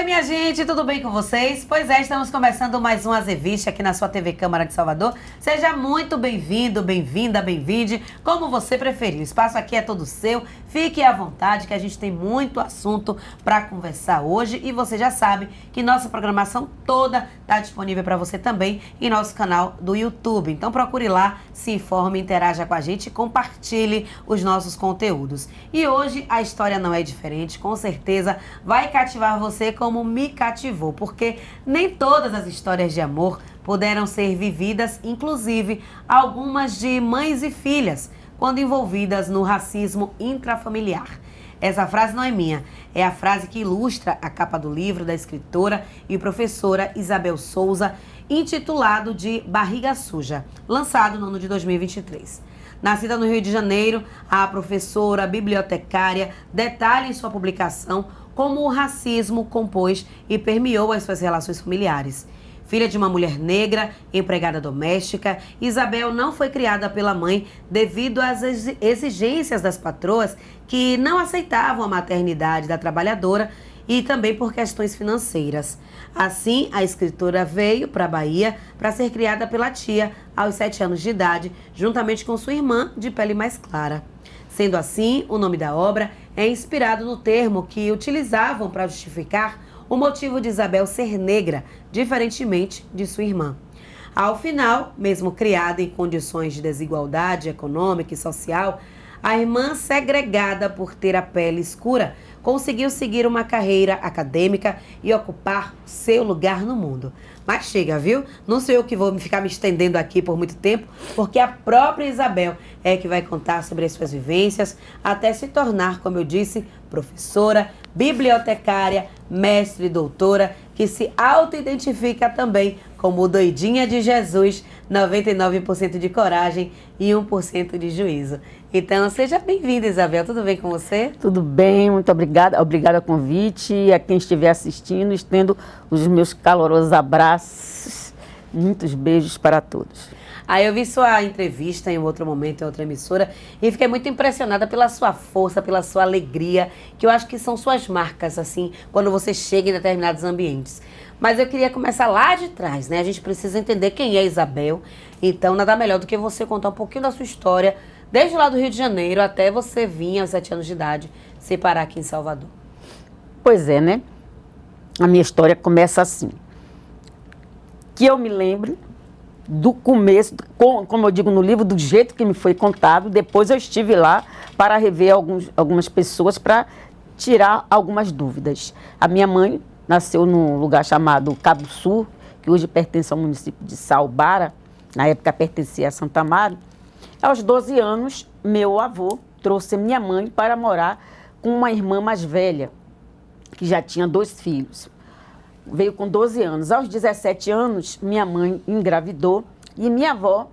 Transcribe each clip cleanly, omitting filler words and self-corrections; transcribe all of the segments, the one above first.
Oi, minha gente, tudo bem com vocês? Pois é, estamos começando mais um Azeviste aqui na sua TV Câmara de Salvador. Seja muito bem-vindo, bem-vinda, bem-vinde, como você preferir. O espaço aqui é todo seu, fique à vontade que a gente tem muito assunto para conversar hoje e você já sabe que nossa programação toda está disponível para você também em nosso canal do YouTube. Então procure lá, se informe, interaja com a gente e compartilhe os nossos conteúdos. E hoje a história não é diferente, com certeza vai cativar você como me cativou, porque nem todas as histórias de amor puderam ser vividas, inclusive algumas de mães e filhas, quando envolvidas no racismo intrafamiliar. Essa frase não é minha, é a frase que ilustra a capa do livro da escritora e professora Isabel Souza, intitulado de Barriga Suja, lançado no ano de 2023. Nascida no Rio de Janeiro, a professora bibliotecária detalha em sua publicação como o racismo compôs e permeou as suas relações familiares. Filha de uma mulher negra, empregada doméstica, Isabel não foi criada pela mãe devido às exigências das patroas que não aceitavam a maternidade da trabalhadora e também por questões financeiras. Assim, a escritora veio para a Bahia para ser criada pela tia aos 7 anos de idade, juntamente com sua irmã de pele mais clara. Sendo assim, o nome da obra é inspirado no termo que utilizavam para justificar o motivo de Isabel ser negra, diferentemente de sua irmã. Ao final, mesmo criada em condições de desigualdade econômica e social, a irmã, segregada por ter a pele escura, conseguiu seguir uma carreira acadêmica e ocupar seu lugar no mundo. Mas chega, viu? Não sou eu que vou ficar me estendendo aqui por muito tempo, porque a própria Isabel é que vai contar sobre as suas vivências, até se tornar, como eu disse, professora, bibliotecária, mestre e doutora, que se auto-identifica também como doidinha de Jesus, 99% de coragem e 1% de juízo. Então, seja bem-vinda, Isabel. Tudo bem com você? Tudo bem, muito obrigada. Obrigada ao convite e a quem estiver assistindo, estendo os meus calorosos abraços. Muitos beijos para todos. Aí eu vi sua entrevista em outro momento, em outra emissora, e fiquei muito impressionada pela sua força, pela sua alegria, que eu acho que são suas marcas, assim, quando você chega em determinados ambientes. Mas eu queria começar lá de trás, né? A gente precisa entender quem é Isabel, então nada melhor do que você contar um pouquinho da sua história, desde lá do Rio de Janeiro até você vir aos 7 anos de idade, se parar aqui em Salvador. Pois é, né? A minha história começa assim. Que eu me lembro do começo, como eu digo no livro, do jeito que me foi contado. Depois eu estive lá para rever algumas pessoas para tirar algumas dúvidas. A minha mãe nasceu num lugar chamado Cabo Sul, que hoje pertence ao município de Salbara, na época pertencia a Santa Amaro. Aos 12 anos, meu avô trouxe minha mãe para morar com uma irmã mais velha, que já tinha 2 filhos. Veio com 12 anos. Aos 17 anos, minha mãe engravidou e minha avó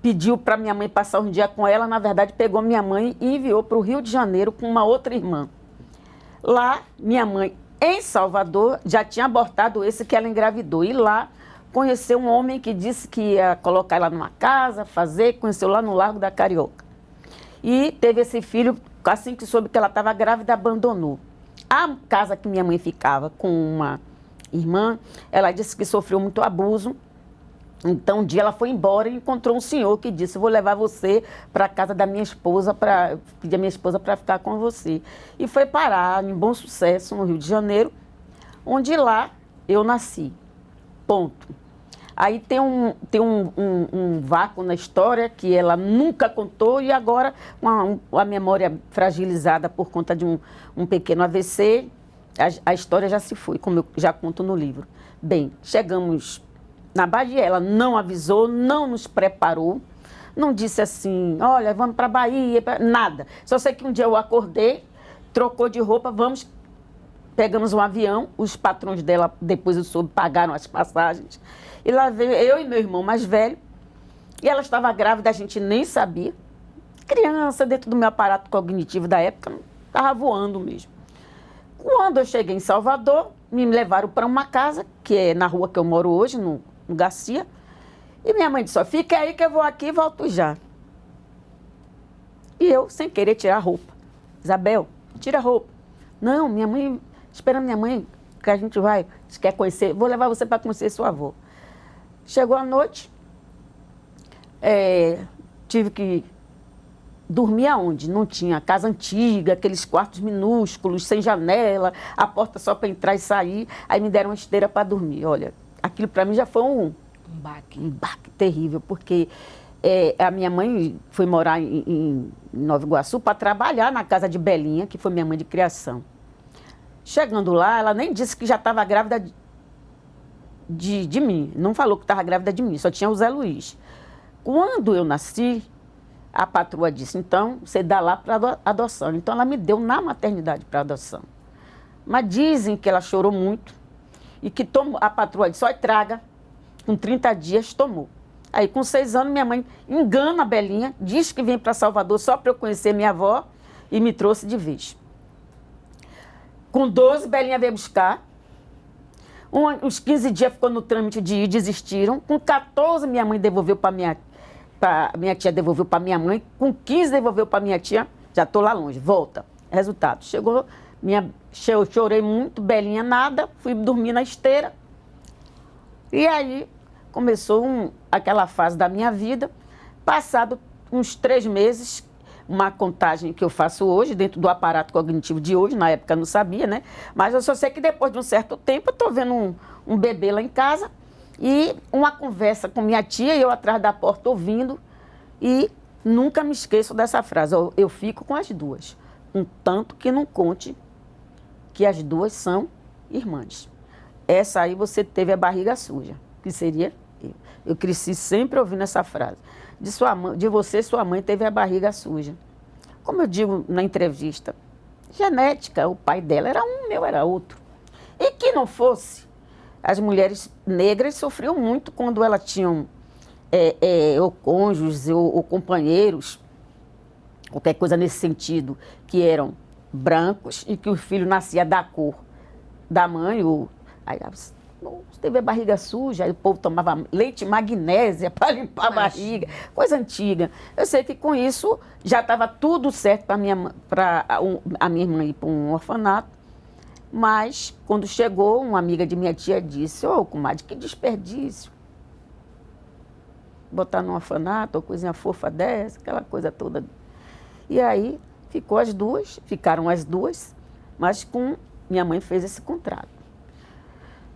pediu para minha mãe passar um dia com ela. Na verdade, pegou minha mãe e enviou para o Rio de Janeiro com uma outra irmã. Lá, minha mãe, em Salvador, já tinha abortado esse que ela engravidou. E lá, conheceu um homem que disse que ia colocar ela numa casa, conheceu lá no Largo da Carioca. E teve esse filho, assim que soube que ela estava grávida, abandonou. A casa que minha mãe ficava com uma irmã, ela disse que sofreu muito abuso. Então, um dia ela foi embora e encontrou um senhor que disse: vou levar você para a casa da minha esposa, para pedir a minha esposa para ficar com você. E foi parar em Bom Sucesso, no Rio de Janeiro, onde lá eu nasci. Ponto. Aí tem um vácuo na história que ela nunca contou e agora, com a memória fragilizada por conta de um pequeno AVC, a história já se foi, como eu já conto no livro. Bem, chegamos na Bahia, ela não avisou, não nos preparou, não disse assim: olha, vamos para a Bahia, nada. Só sei que um dia eu acordei, trocou de roupa, pegamos um avião, os patrões dela, depois eu soube, pagaram as passagens. E lá veio eu e meu irmão mais velho, e ela estava grávida, a gente nem sabia. Criança, dentro do meu aparato cognitivo da época, estava voando mesmo. Quando eu cheguei em Salvador, me levaram para uma casa, que é na rua que eu moro hoje, no Garcia, e minha mãe disse: ó, fica aí que eu vou aqui e volto já. E eu, sem querer tirar a roupa: Isabel, tira a roupa. Não, minha mãe, esperando minha mãe que a gente vai, você quer conhecer, vou levar você para conhecer sua avó. Chegou a noite, tive que dormir aonde? Não tinha casa antiga, aqueles quartos minúsculos, sem janela, a porta só para entrar e sair. Aí me deram uma esteira para dormir. Olha, aquilo para mim já foi um baque terrível, porque a minha mãe foi morar em Nova Iguaçu para trabalhar na casa de Belinha, que foi minha mãe de criação. Chegando lá, ela nem disse que já estava grávida de mim. Não falou que estava grávida de mim, só tinha o Zé Luiz. Quando eu nasci, a patroa disse, então, você dá lá para adoção. Então, ela me deu na maternidade para adoção. Mas dizem que ela chorou muito e que a patroa disse, só traga. Com 30 dias, tomou. Aí, com 6 anos, minha mãe engana a Belinha, diz que vem para Salvador só para eu conhecer minha avó e me trouxe de vez. Com 12, Belinha veio buscar. Uns 15 dias ficou no trâmite de ir, desistiram. Com 14, minha mãe devolveu para minha tia, devolveu para minha mãe. Com 15, devolveu para minha tia. Já estou lá longe, volta. Resultado, chegou, eu chorei muito, Belinha nada, fui dormir na esteira. E aí começou aquela fase da minha vida. Passado uns 3 meses, uma contagem que eu faço hoje, dentro do aparato cognitivo de hoje, na época eu não sabia, né? Mas eu só sei que depois de um certo tempo, eu estou vendo um bebê lá em casa e uma conversa com minha tia, e eu atrás da porta ouvindo, e nunca me esqueço dessa frase, eu fico com as duas, contanto que não conte que as duas são irmãs. Essa aí você teve a barriga suja, que seria eu. Eu cresci sempre ouvindo essa frase. De você, sua mãe teve a barriga suja. Como eu digo na entrevista, genética, o pai dela era um, o meu era outro. E que não fosse, as mulheres negras sofriam muito quando elas tinham ou cônjuges ou companheiros, qualquer coisa nesse sentido, que eram brancos e que o filho nascia da cor da mãe, aí você teve a barriga suja, aí o povo tomava leite magnésia para limpar a barriga, coisa antiga. Eu sei que com isso já estava tudo certo para a minha irmã ir para um orfanato, mas quando chegou, uma amiga de minha tia disse, comadre, que desperdício. Botar num orfanato, ou coisinha fofa dessa, aquela coisa toda. E aí ficaram as duas, mas minha mãe fez esse contrato.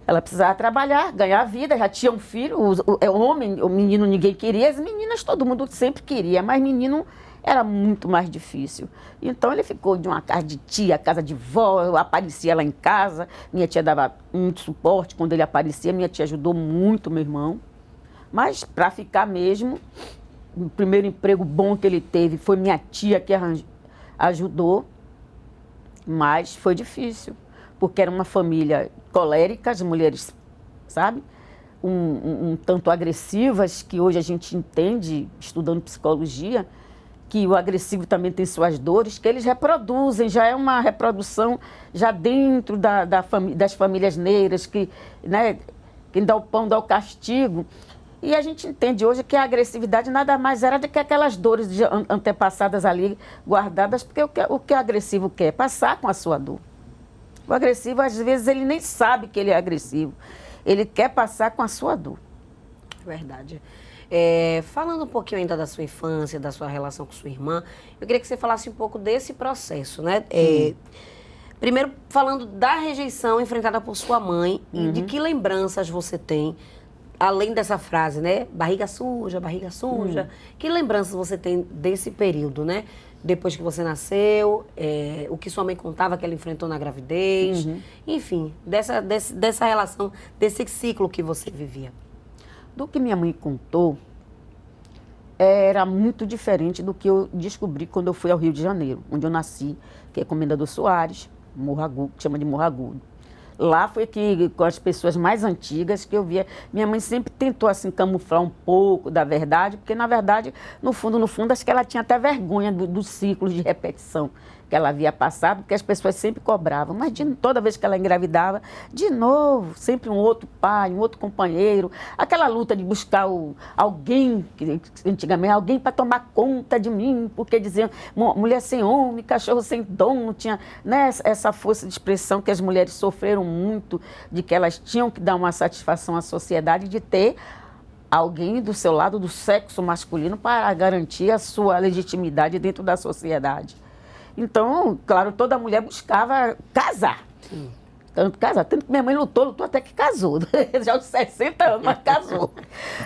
Ela precisava trabalhar, ganhar vida, já tinha um filho, o menino ninguém queria, as meninas todo mundo sempre queria, mas menino era muito mais difícil. Então ele ficou de uma casa de tia, casa de vó, eu aparecia lá em casa, minha tia dava muito suporte quando ele aparecia, minha tia ajudou muito meu irmão, mas para ficar mesmo, o primeiro emprego bom que ele teve foi minha tia que ajudou, mas foi difícil. Porque era uma família colérica, as mulheres, sabe, um tanto agressivas, que hoje a gente entende, estudando psicologia, que o agressivo também tem suas dores, que eles reproduzem, já é uma reprodução já dentro das famílias negras, que, né, quem dá o pão dá o castigo. E a gente entende hoje que a agressividade nada mais era do que aquelas dores antepassadas ali, guardadas, porque o que o agressivo quer? Passar com a sua dor. O agressivo, às vezes, ele nem sabe que ele é agressivo. Ele quer passar com a sua dor. Verdade. Falando um pouquinho ainda da sua infância, da sua relação com sua irmã, eu queria que você falasse um pouco desse processo, né? Primeiro, falando da rejeição enfrentada por sua mãe, e de que lembranças você tem, além dessa frase, né? Barriga suja, barriga suja. Que lembranças você tem desse período, né? Depois que você nasceu, o que sua mãe contava que ela enfrentou na gravidez, enfim, dessa relação, desse ciclo que você vivia. Do que minha mãe contou, era muito diferente do que eu descobri quando eu fui ao Rio de Janeiro, onde eu nasci, que é Comendador Soares, Morro Agudo, que chama de Morro Agudo. Lá foi que, com as pessoas mais antigas que eu via, minha mãe sempre tentou assim camuflar um pouco da verdade, porque na verdade, no fundo, acho que ela tinha até vergonha dos ciclos de repetição que ela havia passado, porque as pessoas sempre cobravam. Mas toda vez que ela engravidava, de novo, sempre um outro pai, um outro companheiro. Aquela luta de buscar alguém, antigamente, alguém para tomar conta de mim, porque diziam, mulher sem homem, cachorro sem dono, tinha, né, essa força de expressão que as mulheres sofreram muito, de que elas tinham que dar uma satisfação à sociedade, de ter alguém do seu lado, do sexo masculino, para garantir a sua legitimidade dentro da sociedade. Então, claro, toda mulher buscava casar. Tanto que minha mãe lutou até que casou. Já aos 60 anos, mas casou.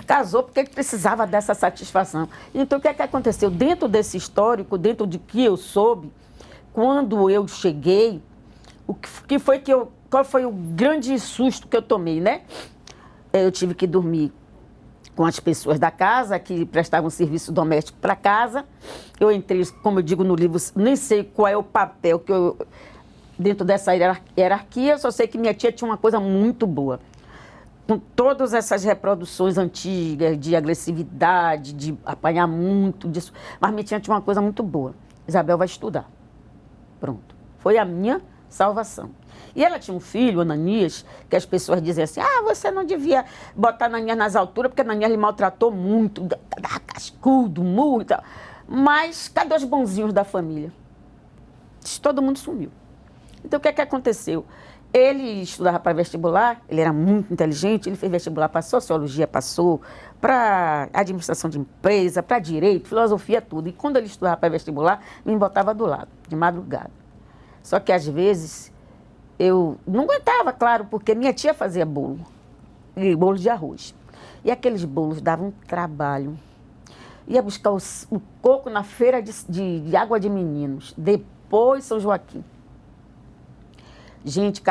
Casou porque precisava dessa satisfação. Então, o que é que aconteceu? Dentro desse histórico, dentro de que eu soube, quando eu cheguei, qual foi o grande susto que eu tomei, né? Eu tive que dormir com as pessoas da casa, que prestavam serviço doméstico para casa. Eu entrei, como eu digo no livro, nem sei qual é o papel que eu... Dentro dessa hierarquia, eu só sei que minha tia tinha uma coisa muito boa. Com todas essas reproduções antigas, de agressividade, de apanhar muito, disso. Mas minha tia tinha uma coisa muito boa. Isabel vai estudar. Pronto. Foi a minha salvação. E ela tinha um filho, Ananias, que as pessoas diziam assim, você não devia botar Ananias nas alturas, porque Ananias lhe maltratou muito, cascudo, muito. Mas cadê os bonzinhos da família? Todo mundo sumiu. Então, o que é que aconteceu? Ele estudava para vestibular, ele era muito inteligente, ele fez vestibular para sociologia, passou, para administração de empresa, para direito, filosofia, tudo. E quando ele estudava para vestibular, me botava do lado, de madrugada. Só que, às vezes, eu não aguentava, claro, porque minha tia fazia bolo, e bolo de arroz. E aqueles bolos davam um trabalho. Ia buscar o coco na feira de Água de Meninos, depois São Joaquim. Gente,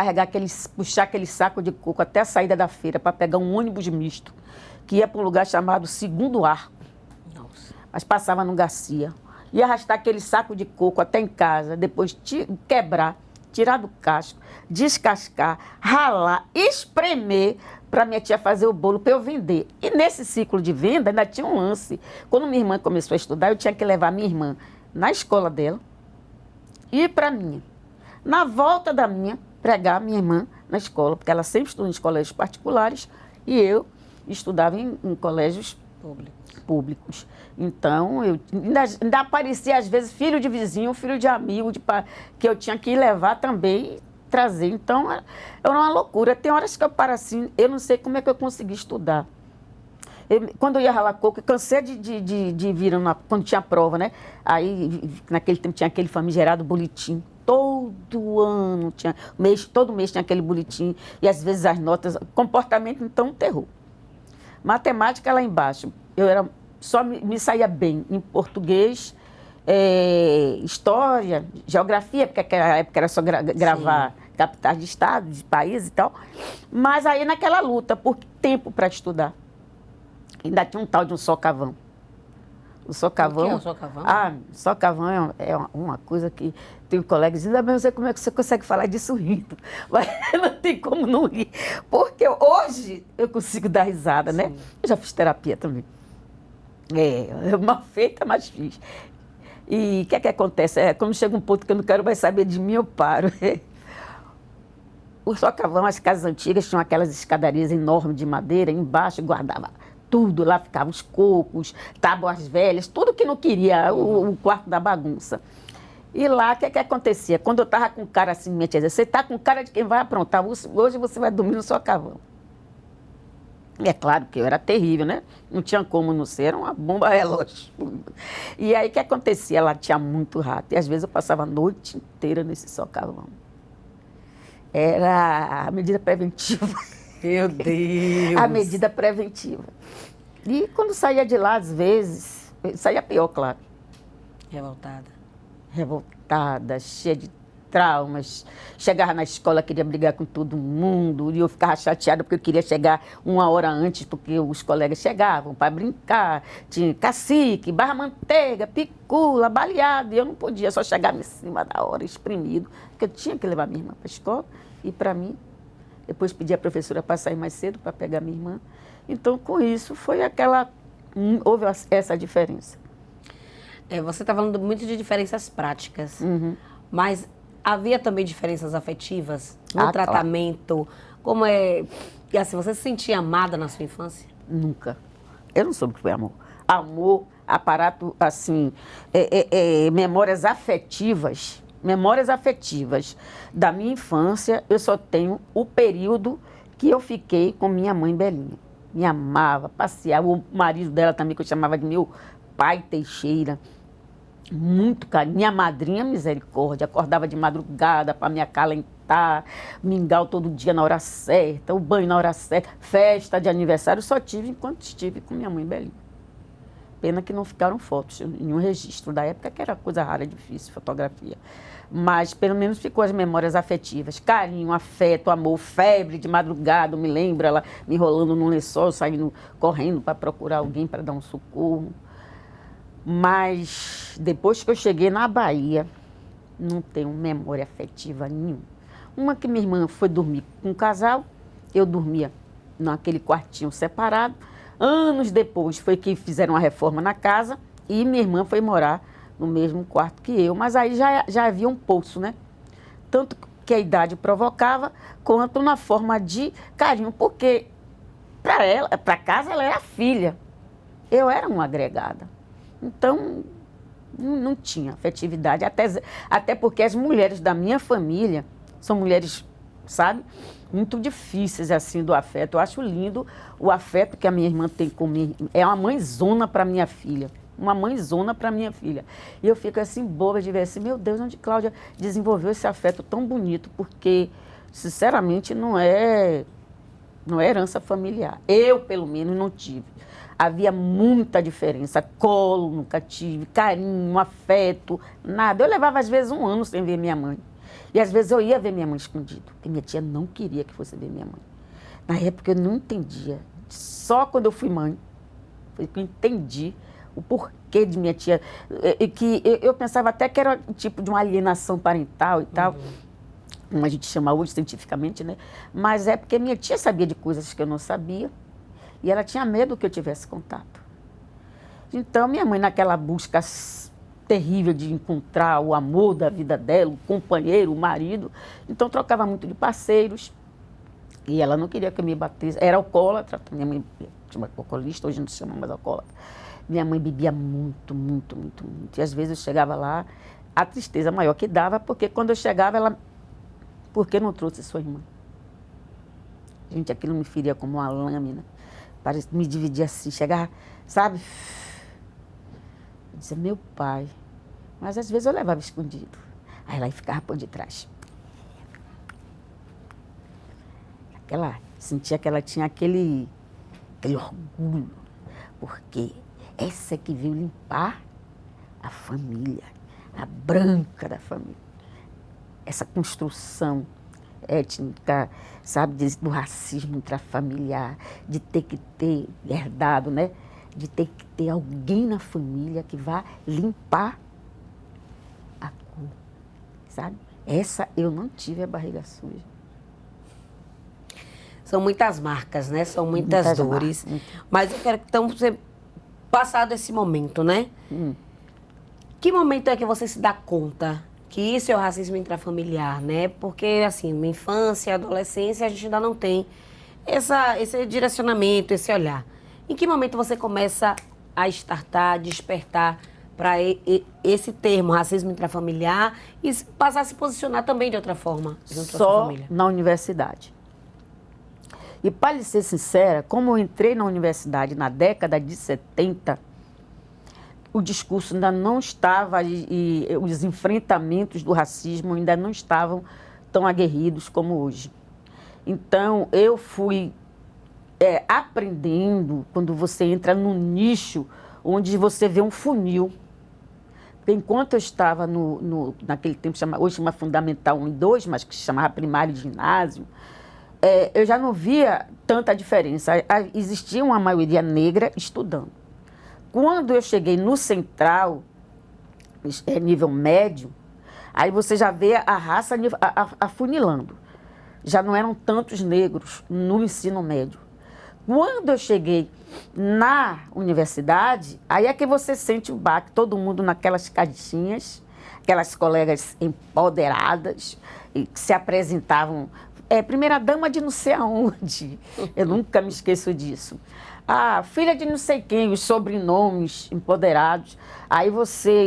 puxar aquele saco de coco até a saída da feira para pegar um ônibus misto, que ia para um lugar chamado Segundo Arco. Nossa. Mas passava no Garcia. Ia arrastar aquele saco de coco até em casa, depois quebrar, tirar do casco, descascar, ralar, espremer para minha tia fazer o bolo para eu vender. E nesse ciclo de venda ainda tinha um lance. Quando minha irmã começou a estudar, eu tinha que levar minha irmã na escola dela e para minha. Na volta da minha, pregar minha irmã na escola, porque ela sempre estudou em colégios particulares e eu estudava em colégios públicos. Então, eu ainda aparecia, às vezes, filho de vizinho, filho de amigo, que eu tinha que ir levar também e trazer. Então, era uma loucura. Tem horas que eu paro assim, eu não sei como é que eu consegui estudar. Quando eu ia ralar coco, eu cansei de vir quando tinha prova, né? Aí, naquele tempo, tinha aquele famigerado boletim. Todo ano, todo mês tinha aquele boletim. E, às vezes, as notas... Comportamento, então, um terror. Matemática, lá embaixo. Só me saía bem em português, história, geografia, porque naquela época era só gravar capitais de estado, de país e tal. Mas aí, naquela luta, por tempo para estudar. Ainda tinha um tal de um socavão. O socavão... O que é o socavão? Socavão é uma coisa que... Tem colegas dizendo, mas como é que você consegue falar disso rindo? Mas não tem como não rir. Porque hoje eu consigo dar risada, né? Eu já fiz terapia também. Mal feita, mas fiz. E o que é que acontece? Quando chega um ponto que eu não quero mais saber de mim, eu paro. O socavão, as casas antigas tinham aquelas escadarias enormes de madeira, embaixo guardava tudo, lá ficavam os cocos, tábuas velhas, tudo que não queria, o quarto da bagunça. E lá, o que é que acontecia? Quando eu estava com cara assim, minha tia dizia, você está com cara de quem vai aprontar, hoje você vai dormir no socavão. E é claro que eu era terrível, né? Não tinha como não ser, era uma bomba relógio. E aí, o que acontecia? Lá tinha muito rato, e às vezes eu passava a noite inteira nesse socavão. Era a medida preventiva. Meu Deus! A medida preventiva. E quando saía de lá, às vezes, saía pior, claro. Revoltada, cheia de traumas. Chegava na escola, queria brigar com todo mundo. E eu ficava chateada porque eu queria chegar 1 hora antes, porque os colegas chegavam para brincar. Tinha cacique, barra manteiga, picula, baleado. E eu não podia só chegar em cima da hora, espremido. Porque eu tinha que levar minha irmã para a escola. E para mim, depois pedi à professora para sair mais cedo para pegar minha irmã. Então, com isso, houve essa diferença. Você está falando muito de diferenças práticas. Uhum. Mas havia também diferenças afetivas no Claro. tratamento? Como é... E assim, você se sentia amada na sua infância? Nunca. Eu não soube o que foi amor. Amor, aparato, assim, memórias afetivas da minha infância, eu só tenho o período que eu fiquei com minha mãe Belinha. Me amava, passeava. O marido dela também, que eu chamava de meu pai Teixeira. Muito carinho. Minha madrinha, misericórdia, acordava de madrugada para me acalentar, mingau todo dia na hora certa, o banho na hora certa, festa de aniversário, só tive enquanto estive com minha mãe Belinha. Pena que não ficaram fotos, nenhum registro da época, que era coisa rara, difícil, fotografia. Mas pelo menos ficou as memórias afetivas, carinho, afeto, amor, febre de madrugada, eu me lembro, ela me enrolando num lençol, saindo, correndo para procurar alguém para dar um socorro. Mas depois que eu cheguei na Bahia, não tenho memória afetiva nenhuma. Uma que minha irmã foi dormir com um casal, eu dormia naquele quartinho separado. Anos depois foi que fizeram a reforma na casa e minha irmã foi morar no mesmo quarto que eu. Mas aí já havia um poço, né? Tanto que a idade provocava, quanto uma forma de carinho, porque para ela, para casa, ela era filha. Eu era uma agregada. Então, não tinha afetividade, até porque as mulheres da minha família são mulheres, sabe, muito difíceis, assim, do afeto. Eu acho lindo o afeto que a minha irmã tem comigo. É uma mãezona para minha filha, uma mãezona para minha filha. E eu fico assim, boba de ver assim, meu Deus, onde Cláudia desenvolveu esse afeto tão bonito, porque, sinceramente, não é herança familiar. Eu, pelo menos, não tive. Havia muita diferença. Colo nunca tive, carinho, afeto, nada. Eu levava, às vezes, 1 ano sem ver minha mãe. E, às vezes, eu ia ver minha mãe escondido, porque minha tia não queria que fosse ver minha mãe. Na época, eu não entendia. Só quando eu fui mãe, foi que eu entendi o porquê de minha tia. Que eu pensava até que era um tipo de uma alienação parental e tal. Como a gente chama hoje cientificamente, né? Mas é porque minha tia sabia de coisas que eu não sabia. E ela tinha medo que eu tivesse contato. Então, minha mãe, naquela busca terrível de encontrar o amor da vida dela, o companheiro, o marido, então trocava muito de parceiros. E ela não queria que eu me batesse. Era alcoólatra, minha mãe chama alcoolista, hoje não se chama mais alcoólatra. Minha mãe bebia muito, muito, muito, muito. E às vezes eu chegava lá, a tristeza maior que dava, porque quando eu chegava, ela... Por que não trouxe sua irmã? Gente, aquilo me feria como uma lâmina. Me dividia assim, chegava, sabe? Eu dizia, meu pai. Mas às vezes eu levava escondido. Aí ela ficava por detrás. Sentia que ela tinha aquele orgulho. Porque essa é que veio limpar a família, a branca da família. Essa construção étnica, sabe, do racismo intrafamiliar, de ter que ter herdado, né? De ter que ter alguém na família que vá limpar a cor, sabe? Essa eu não tive a barriga suja. São muitas marcas, né? São muitas dores. Mas eu quero que então você, passado esse momento, né? Que momento é que você se dá conta que isso é o racismo intrafamiliar, né? Porque, assim, na infância, adolescência, a gente ainda não tem esse direcionamento, esse olhar. Em que momento você começa a despertar para esse termo, racismo intrafamiliar, e passar a se posicionar também de outra forma junto à sua família? Só na universidade. E, para lhe ser sincera, como eu entrei na universidade na década de 70, o discurso ainda não estava, e os enfrentamentos do racismo ainda não estavam tão aguerridos como hoje. Então, eu fui aprendendo, quando você entra num nicho onde você vê um funil. Porque enquanto eu estava naquele tempo, hoje chama Fundamental 1 e 2, mas que se chamava primário e ginásio, eu já não via tanta diferença. Existia uma maioria negra estudando. Quando eu cheguei no central, nível médio, aí você já vê a raça afunilando. Já não eram tantos negros no ensino médio. Quando eu cheguei na universidade, aí é que você sente o baque, todo mundo naquelas caixinhas, aquelas colegas empoderadas e que se apresentavam, primeira dama de não sei aonde, eu nunca me esqueço disso. Ah, filha de não sei quem, os sobrenomes empoderados, aí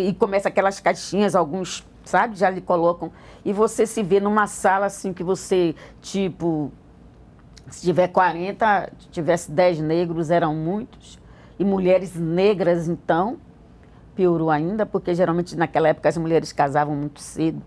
e começa aquelas caixinhas, alguns, sabe, já lhe colocam, e você se vê numa sala assim que você, tipo, se tiver 40, tivesse 10 negros, eram muitos, e mulheres negras, então, piorou ainda, porque geralmente naquela época as mulheres casavam muito cedo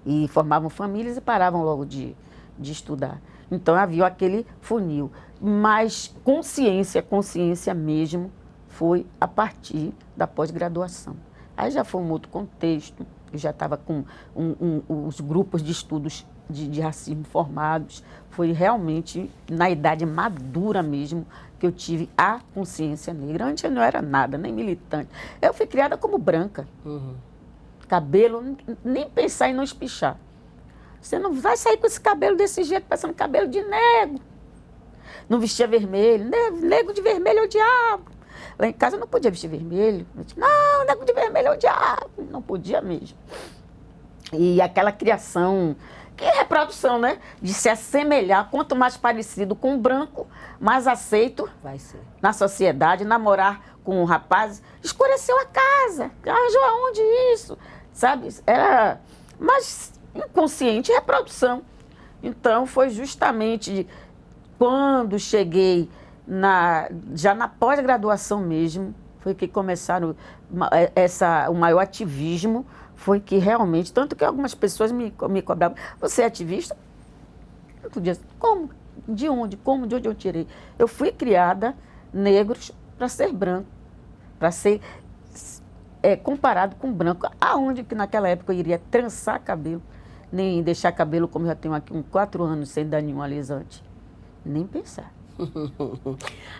e formavam famílias e paravam logo de estudar. Então havia aquele funil. Mas consciência mesmo, foi a partir da pós-graduação. Aí já foi um outro contexto, eu já estava com os grupos de estudos de racismo formados. Foi realmente na idade madura mesmo que eu tive a consciência negra. Antes eu não era nada, nem militante. Eu fui criada como branca. Cabelo, nem pensar em não espichar. Você não vai sair com esse cabelo desse jeito, parecendo cabelo de nego. Não vestia vermelho. Nego de vermelho é o diabo. Lá em casa eu não podia vestir vermelho. Eu disse, não, nego de vermelho é o diabo. Não podia mesmo. E aquela criação, que é reprodução, né? De se assemelhar, quanto mais parecido com o branco, mais aceito vai ser na sociedade, namorar com um rapaz, escureceu a casa, arranjou aonde isso, sabe? Era mais inconsciente, reprodução. Então, foi justamente quando cheguei já na pós-graduação mesmo, foi que começaram o maior ativismo, foi que realmente, tanto que algumas pessoas me cobravam, você é ativista? Eu podia, como? De onde? Como? De onde eu tirei? Eu fui criada negros para ser branco, para ser comparado com branco. Aonde que naquela época eu iria trançar cabelo, nem deixar cabelo como eu já tenho aqui uns 4 anos sem dar nenhum alisante? Nem pensar.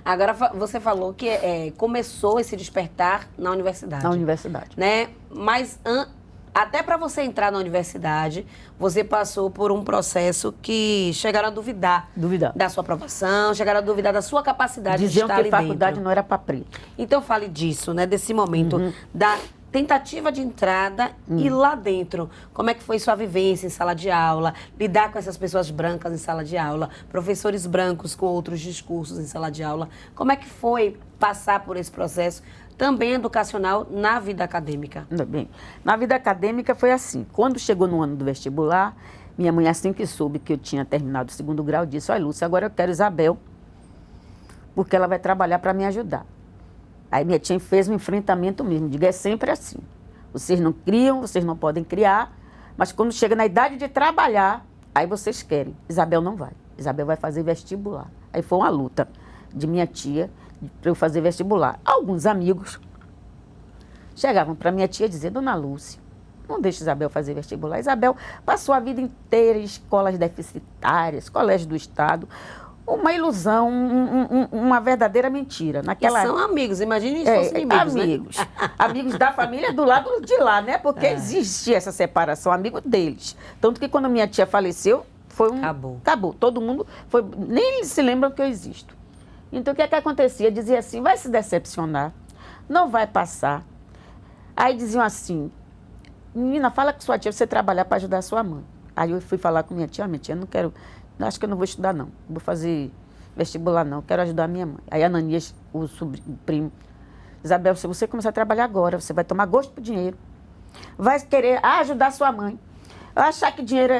Agora, você falou que começou esse despertar na universidade. Na universidade. Né? Mas até para você entrar na universidade, você passou por um processo que chegaram a duvidar. Da sua aprovação, chegaram a duvidar da sua capacidade de estar ali dentro. Diziam que faculdade não era para preto. Então fale disso, né? Desse momento da tentativa de entrada e lá dentro. Como é que foi sua vivência em sala de aula? Lidar com essas pessoas brancas em sala de aula, professores brancos com outros discursos em sala de aula. Como é que foi passar por esse processo também educacional na vida acadêmica? Bem, na vida acadêmica foi assim. Quando chegou no ano do vestibular, minha mãe, assim que soube que eu tinha terminado o 2º grau, disse, olha, Lúcia, agora eu quero Isabel, porque ela vai trabalhar para me ajudar. Aí minha tia fez um enfrentamento mesmo, diga, é sempre assim. Vocês não criam, vocês não podem criar, mas quando chega na idade de trabalhar, aí vocês querem. Isabel não vai. Isabel vai fazer vestibular. Aí foi uma luta de minha tia para eu fazer vestibular. Alguns amigos chegavam para minha tia dizer, dona Lúcia, não deixe Isabel fazer vestibular. Isabel passou a vida inteira em escolas deficitárias, colégios do Estado. Uma ilusão, uma verdadeira mentira. E são amigos, imagine se fossem inimigos, amigos. Né? Amigos da família do lado de lá, né? Porque existia essa separação, amigo deles. Tanto que quando minha tia faleceu, foi Acabou. Todo mundo nem se lembram que eu existo. Então, o que é que acontecia? Dizia assim, vai se decepcionar, não vai passar. Aí diziam assim, menina, fala com sua tia, você trabalhar para ajudar a sua mãe. Aí eu fui falar com minha tia, não quero... Acho que eu não vou estudar, não. Não vou fazer vestibular, não. Quero ajudar a minha mãe. Aí a Ananias, o primo, Isabel, se você começar a trabalhar agora, você vai tomar gosto pro dinheiro. Vai querer ajudar a sua mãe. Achar que dinheiro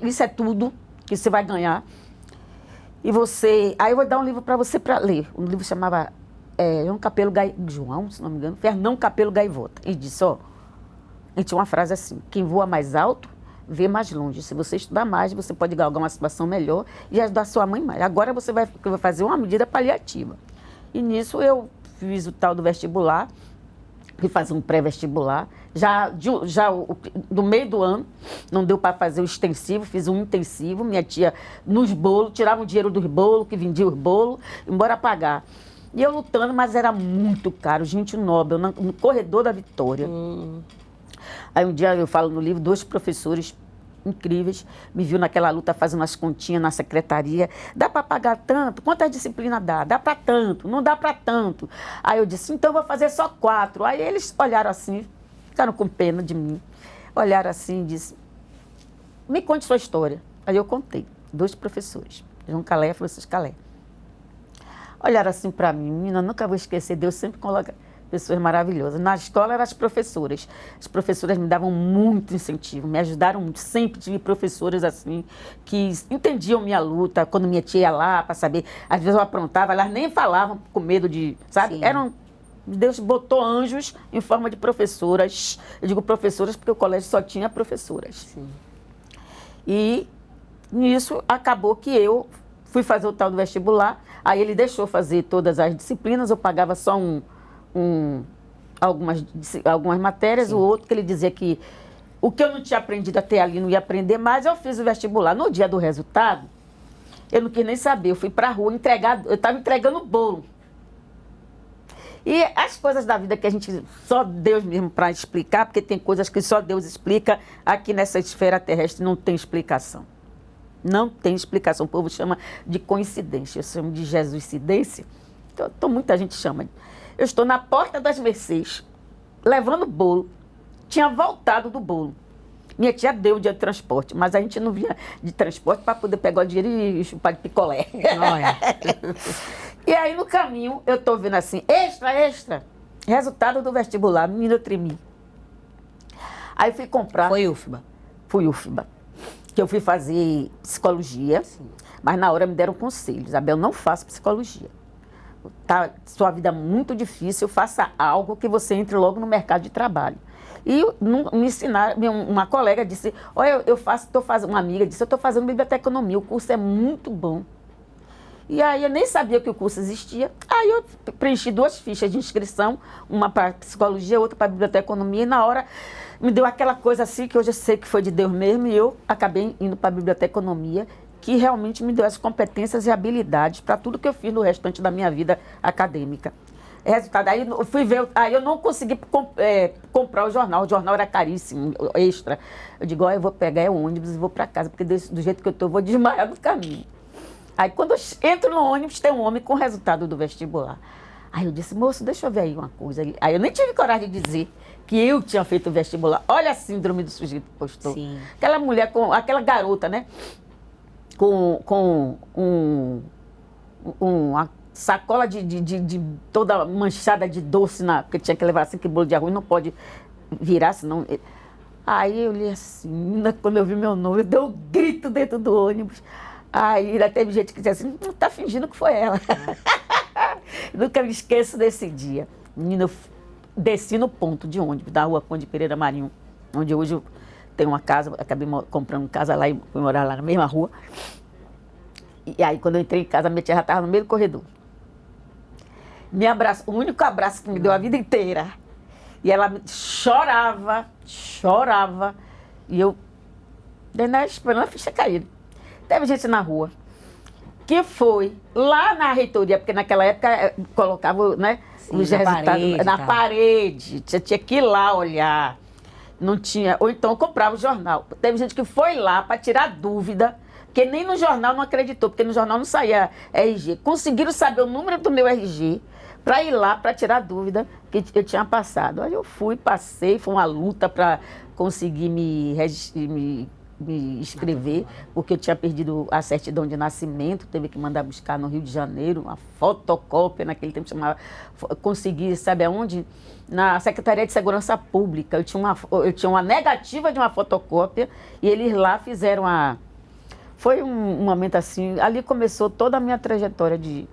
isso é tudo que você vai ganhar. E você... Aí eu vou dar um livro para você para ler. Um livro chamava João, se não me engano, Fernão Capelo Gaivota. E disse, e tinha uma frase assim, quem voa mais alto, vê mais longe. Se você estudar mais, você pode galgar uma situação melhor e ajudar sua mãe mais. Agora você vai fazer uma medida paliativa. E nisso eu fiz o tal do vestibular, fui fazer um pré-vestibular. Já no meio do ano, não deu para fazer o extensivo, fiz um intensivo. Minha tia, nos bolos, tirava o dinheiro dos bolos, que vendia os bolos, embora pagar. E eu lutando, mas era muito caro, gente Nobel, no corredor da Vitória. Aí um dia eu falo no livro, 2 professores incríveis me viu naquela luta fazendo as continhas na secretaria. Dá para pagar tanto? Quantas disciplinas dá? Dá para tanto? Não dá para tanto. Aí eu disse, então eu vou fazer só 4. Aí eles olharam assim, ficaram com pena de mim. Olharam assim e disse, me conte sua história. Aí eu contei, 2 professores, João Calé e Francisco Calé. Olharam assim para mim, menina, nunca vou esquecer, Deus sempre coloca pessoas maravilhosas. Na escola eram as professoras. As professoras me davam muito incentivo, me ajudaram muito. Sempre tive professoras assim, que entendiam minha luta, quando minha tia ia lá para saber. Às vezes eu aprontava, elas nem falavam com medo de, sabe? Sim. Deus botou anjos em forma de professoras. Eu digo professoras porque o colégio só tinha professoras. Sim. E nisso acabou que eu fui fazer o tal do vestibular. Aí ele deixou fazer todas as disciplinas, eu pagava só algumas matérias, Sim. o outro que ele dizia que o que eu não tinha aprendido até ali não ia aprender mais, eu fiz o vestibular. No dia do resultado, eu não quis nem saber, eu fui para a rua entregar, eu estava entregando bolo. E as coisas da vida que a gente, só Deus mesmo para explicar, porque tem coisas que só Deus explica, aqui nessa esfera terrestre não tem explicação. Não tem explicação, o povo chama de coincidência, eu chamo de Jesuscidência, então muita gente chama. Eu estou na porta das Mercês, levando bolo, tinha voltado do bolo. Minha tia deu o dia de transporte, mas a gente não vinha de transporte para poder pegar o dinheiro e chupar de picolé. Olha. E aí no caminho eu estou vendo assim, extra, resultado do vestibular, menina, eu tremi. Aí fui comprar. Foi UFBA. Fui UFBA, que eu fui fazer psicologia, Sim. mas na hora me deram conselho, Isabel, não faça psicologia. Tá, sua vida é muito difícil, faça algo que você entre logo no mercado de trabalho. E me ensinaram, uma colega disse, olha, uma amiga disse, eu estou fazendo biblioteconomia, o curso é muito bom. E aí eu nem sabia que o curso existia. Aí eu preenchi 2 fichas de inscrição, uma para psicologia, outra para biblioteconomia, e na hora me deu aquela coisa assim, que hoje eu sei que foi de Deus mesmo, e eu acabei indo para a biblioteconomia, que realmente me deu as competências e habilidades para tudo que eu fiz no restante da minha vida acadêmica. Resultado, aí eu fui ver, aí eu não consegui comprar o jornal era caríssimo, extra. Eu digo, eu vou pegar o ônibus e vou para casa, porque do jeito que eu estou, eu vou desmaiar no caminho. Aí quando eu entro no ônibus, tem um homem com o resultado do vestibular. Aí eu disse, moço, deixa eu ver aí uma coisa. Aí eu nem tive coragem de dizer que eu tinha feito o vestibular. Olha a síndrome do sujeito que postou. Sim. Aquela mulher, aquela garota, né? Com uma sacola de toda manchada de doce, porque tinha que levar assim, que bolo de arroz não pode virar, senão... Aí eu li assim, quando eu vi meu nome, eu dei um grito dentro do ônibus. Aí ainda teve gente que dizia assim, não tá fingindo que foi ela. Nunca me esqueço desse dia. Menina, eu desci no ponto de ônibus da rua Conde Pereira Marinho, onde hoje eu tenho uma casa, acabei comprando casa lá e fui morar lá na mesma rua. E aí quando eu entrei em casa, minha tia já estava no meio do corredor. Me abraçou, o único abraço que me deu a vida inteira. E ela chorava. E eu, esperando a ficha cair. Teve gente na rua que foi lá na reitoria, porque naquela época colocava, né, Sim, os na resultados parede, na tá. parede. Tinha que ir lá olhar. Não tinha, ou então eu comprava o jornal. Teve gente que foi lá para tirar dúvida, porque nem no jornal não acreditou, porque no jornal não saía RG. Conseguiram saber o número do meu RG para ir lá para tirar dúvida que eu tinha passado. Aí eu fui, passei, foi uma luta para conseguir me inscrever, porque eu tinha perdido a certidão de nascimento, teve que mandar buscar no Rio de Janeiro, uma fotocópia, naquele tempo chamava, consegui, sabe aonde? Na Secretaria de Segurança Pública, eu tinha uma negativa de uma fotocópia, e eles lá fizeram foi um momento assim, ali começou toda a minha trajetória de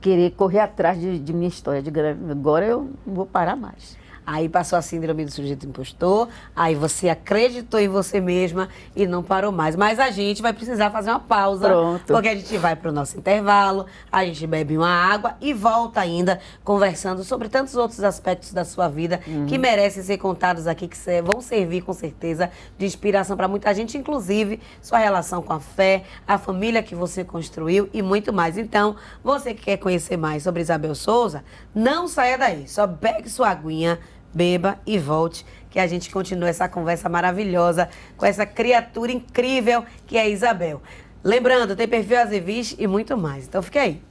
querer correr atrás de minha história, agora eu não vou parar mais. Aí passou a síndrome do sujeito impostor, aí você acreditou em você mesma e não parou mais. Mas a gente vai precisar fazer uma pausa. Pronto. Porque a gente vai para o nosso intervalo, a gente bebe uma água e volta ainda conversando sobre tantos outros aspectos da sua vida que merecem ser contados aqui, que vão servir com certeza de inspiração para muita gente, inclusive sua relação com a fé, a família que você construiu e muito mais. Então, você que quer conhecer mais sobre Isabel Souza, não saia daí, só pegue sua aguinha, beba e volte, que a gente continua essa conversa maravilhosa com essa criatura incrível que é a Isabel. Lembrando, tem perfil Azeviche e muito mais. Então fique aí.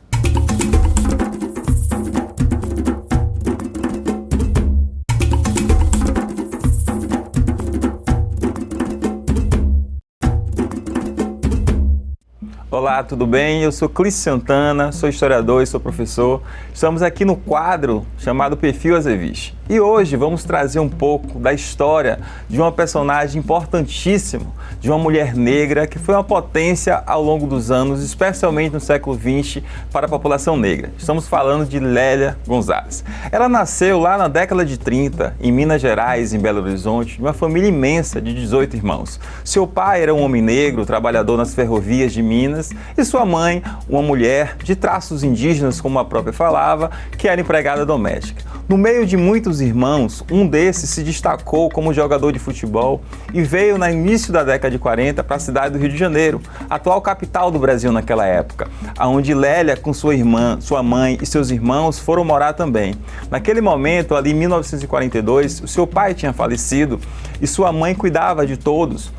Olá, tudo bem? Eu sou Clício Santana, sou historiador e sou professor. Estamos aqui no quadro chamado Perfil Azeviche. E hoje vamos trazer um pouco da história de uma personagem importantíssima, de uma mulher negra que foi uma potência ao longo dos anos, especialmente no século XX, para a população negra. Estamos falando de Lélia Gonzalez. Ela nasceu lá na década de 30, em Minas Gerais, em Belo Horizonte, de uma família imensa de 18 irmãos. Seu pai era um homem negro, trabalhador nas ferrovias de Minas, e sua mãe, uma mulher de traços indígenas, como a própria falava, que era empregada doméstica. No meio de muitos irmãos, um desses se destacou como jogador de futebol e veio no início da década de 40 para a cidade do Rio de Janeiro, atual capital do Brasil naquela época, onde Lélia, com sua irmã, sua mãe e seus irmãos foram morar também. Naquele momento, ali em 1942, o seu pai tinha falecido e sua mãe cuidava de todos.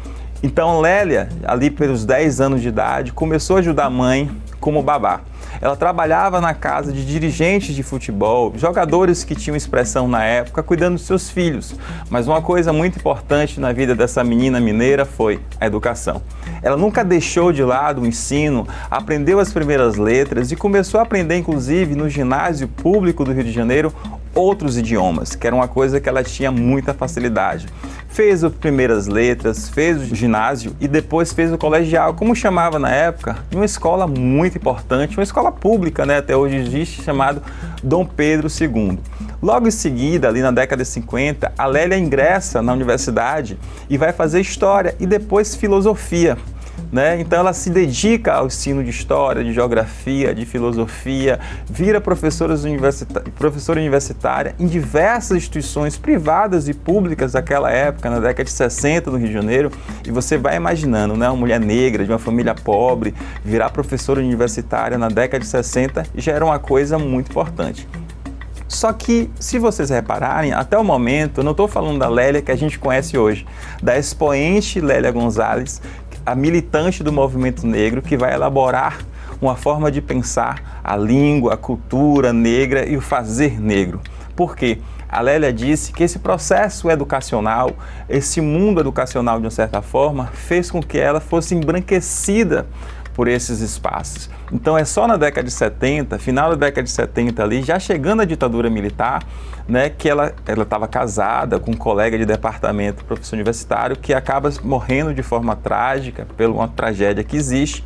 Então Lélia, ali pelos 10 anos de idade, começou a ajudar a mãe como babá. Ela trabalhava na casa de dirigentes de futebol, jogadores que tinham expressão na época, cuidando dos seus filhos. Mas uma coisa muito importante na vida dessa menina mineira foi a educação. Ela nunca deixou de lado o ensino, aprendeu as primeiras letras e começou a aprender, inclusive, no ginásio público do Rio de Janeiro, outros idiomas, que era uma coisa que ela tinha muita facilidade. Fez as primeiras letras, fez o ginásio e depois fez o colegial, como chamava na época, de uma escola muito importante, uma escola pública, né, até hoje existe, chamado Dom Pedro II. Logo em seguida, ali na década de 50, a Lélia ingressa na universidade e vai fazer História e depois Filosofia. Então ela se dedica ao ensino de história, de geografia, de filosofia, vira professora universitária em diversas instituições privadas e públicas daquela época, na década de 60 no Rio de Janeiro, e você vai imaginando, uma mulher negra de uma família pobre, virar professora universitária na década de 60 já era uma coisa muito importante. Só que, se vocês repararem, até o momento, eu não estou falando da Lélia que a gente conhece hoje, da expoente Lélia Gonzalez, a militante do movimento negro que vai elaborar uma forma de pensar a língua, a cultura negra e o fazer negro. Por quê? A Lélia disse que esse processo educacional, esse mundo educacional de uma certa forma, fez com que ela fosse embranquecida por esses espaços. Então é só na década de 70, final da década de 70 ali, já chegando a ditadura militar, que ela estava casada com um colega de departamento, professor universitário, que acaba morrendo de forma trágica, por uma tragédia que existe.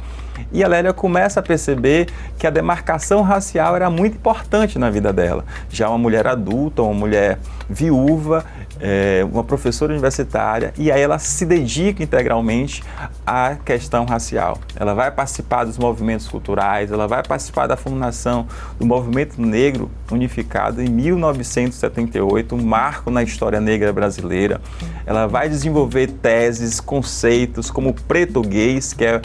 E a Lélia começa a perceber que a demarcação racial era muito importante na vida dela. Já uma mulher adulta, uma mulher viúva, uma professora universitária, e aí ela se dedica integralmente à questão racial. Ela vai participar dos movimentos culturais, ela vai participar da fundação do Movimento Negro Unificado em 1978, um marco na história negra brasileira. Ela vai desenvolver teses, conceitos como preto-guês, que é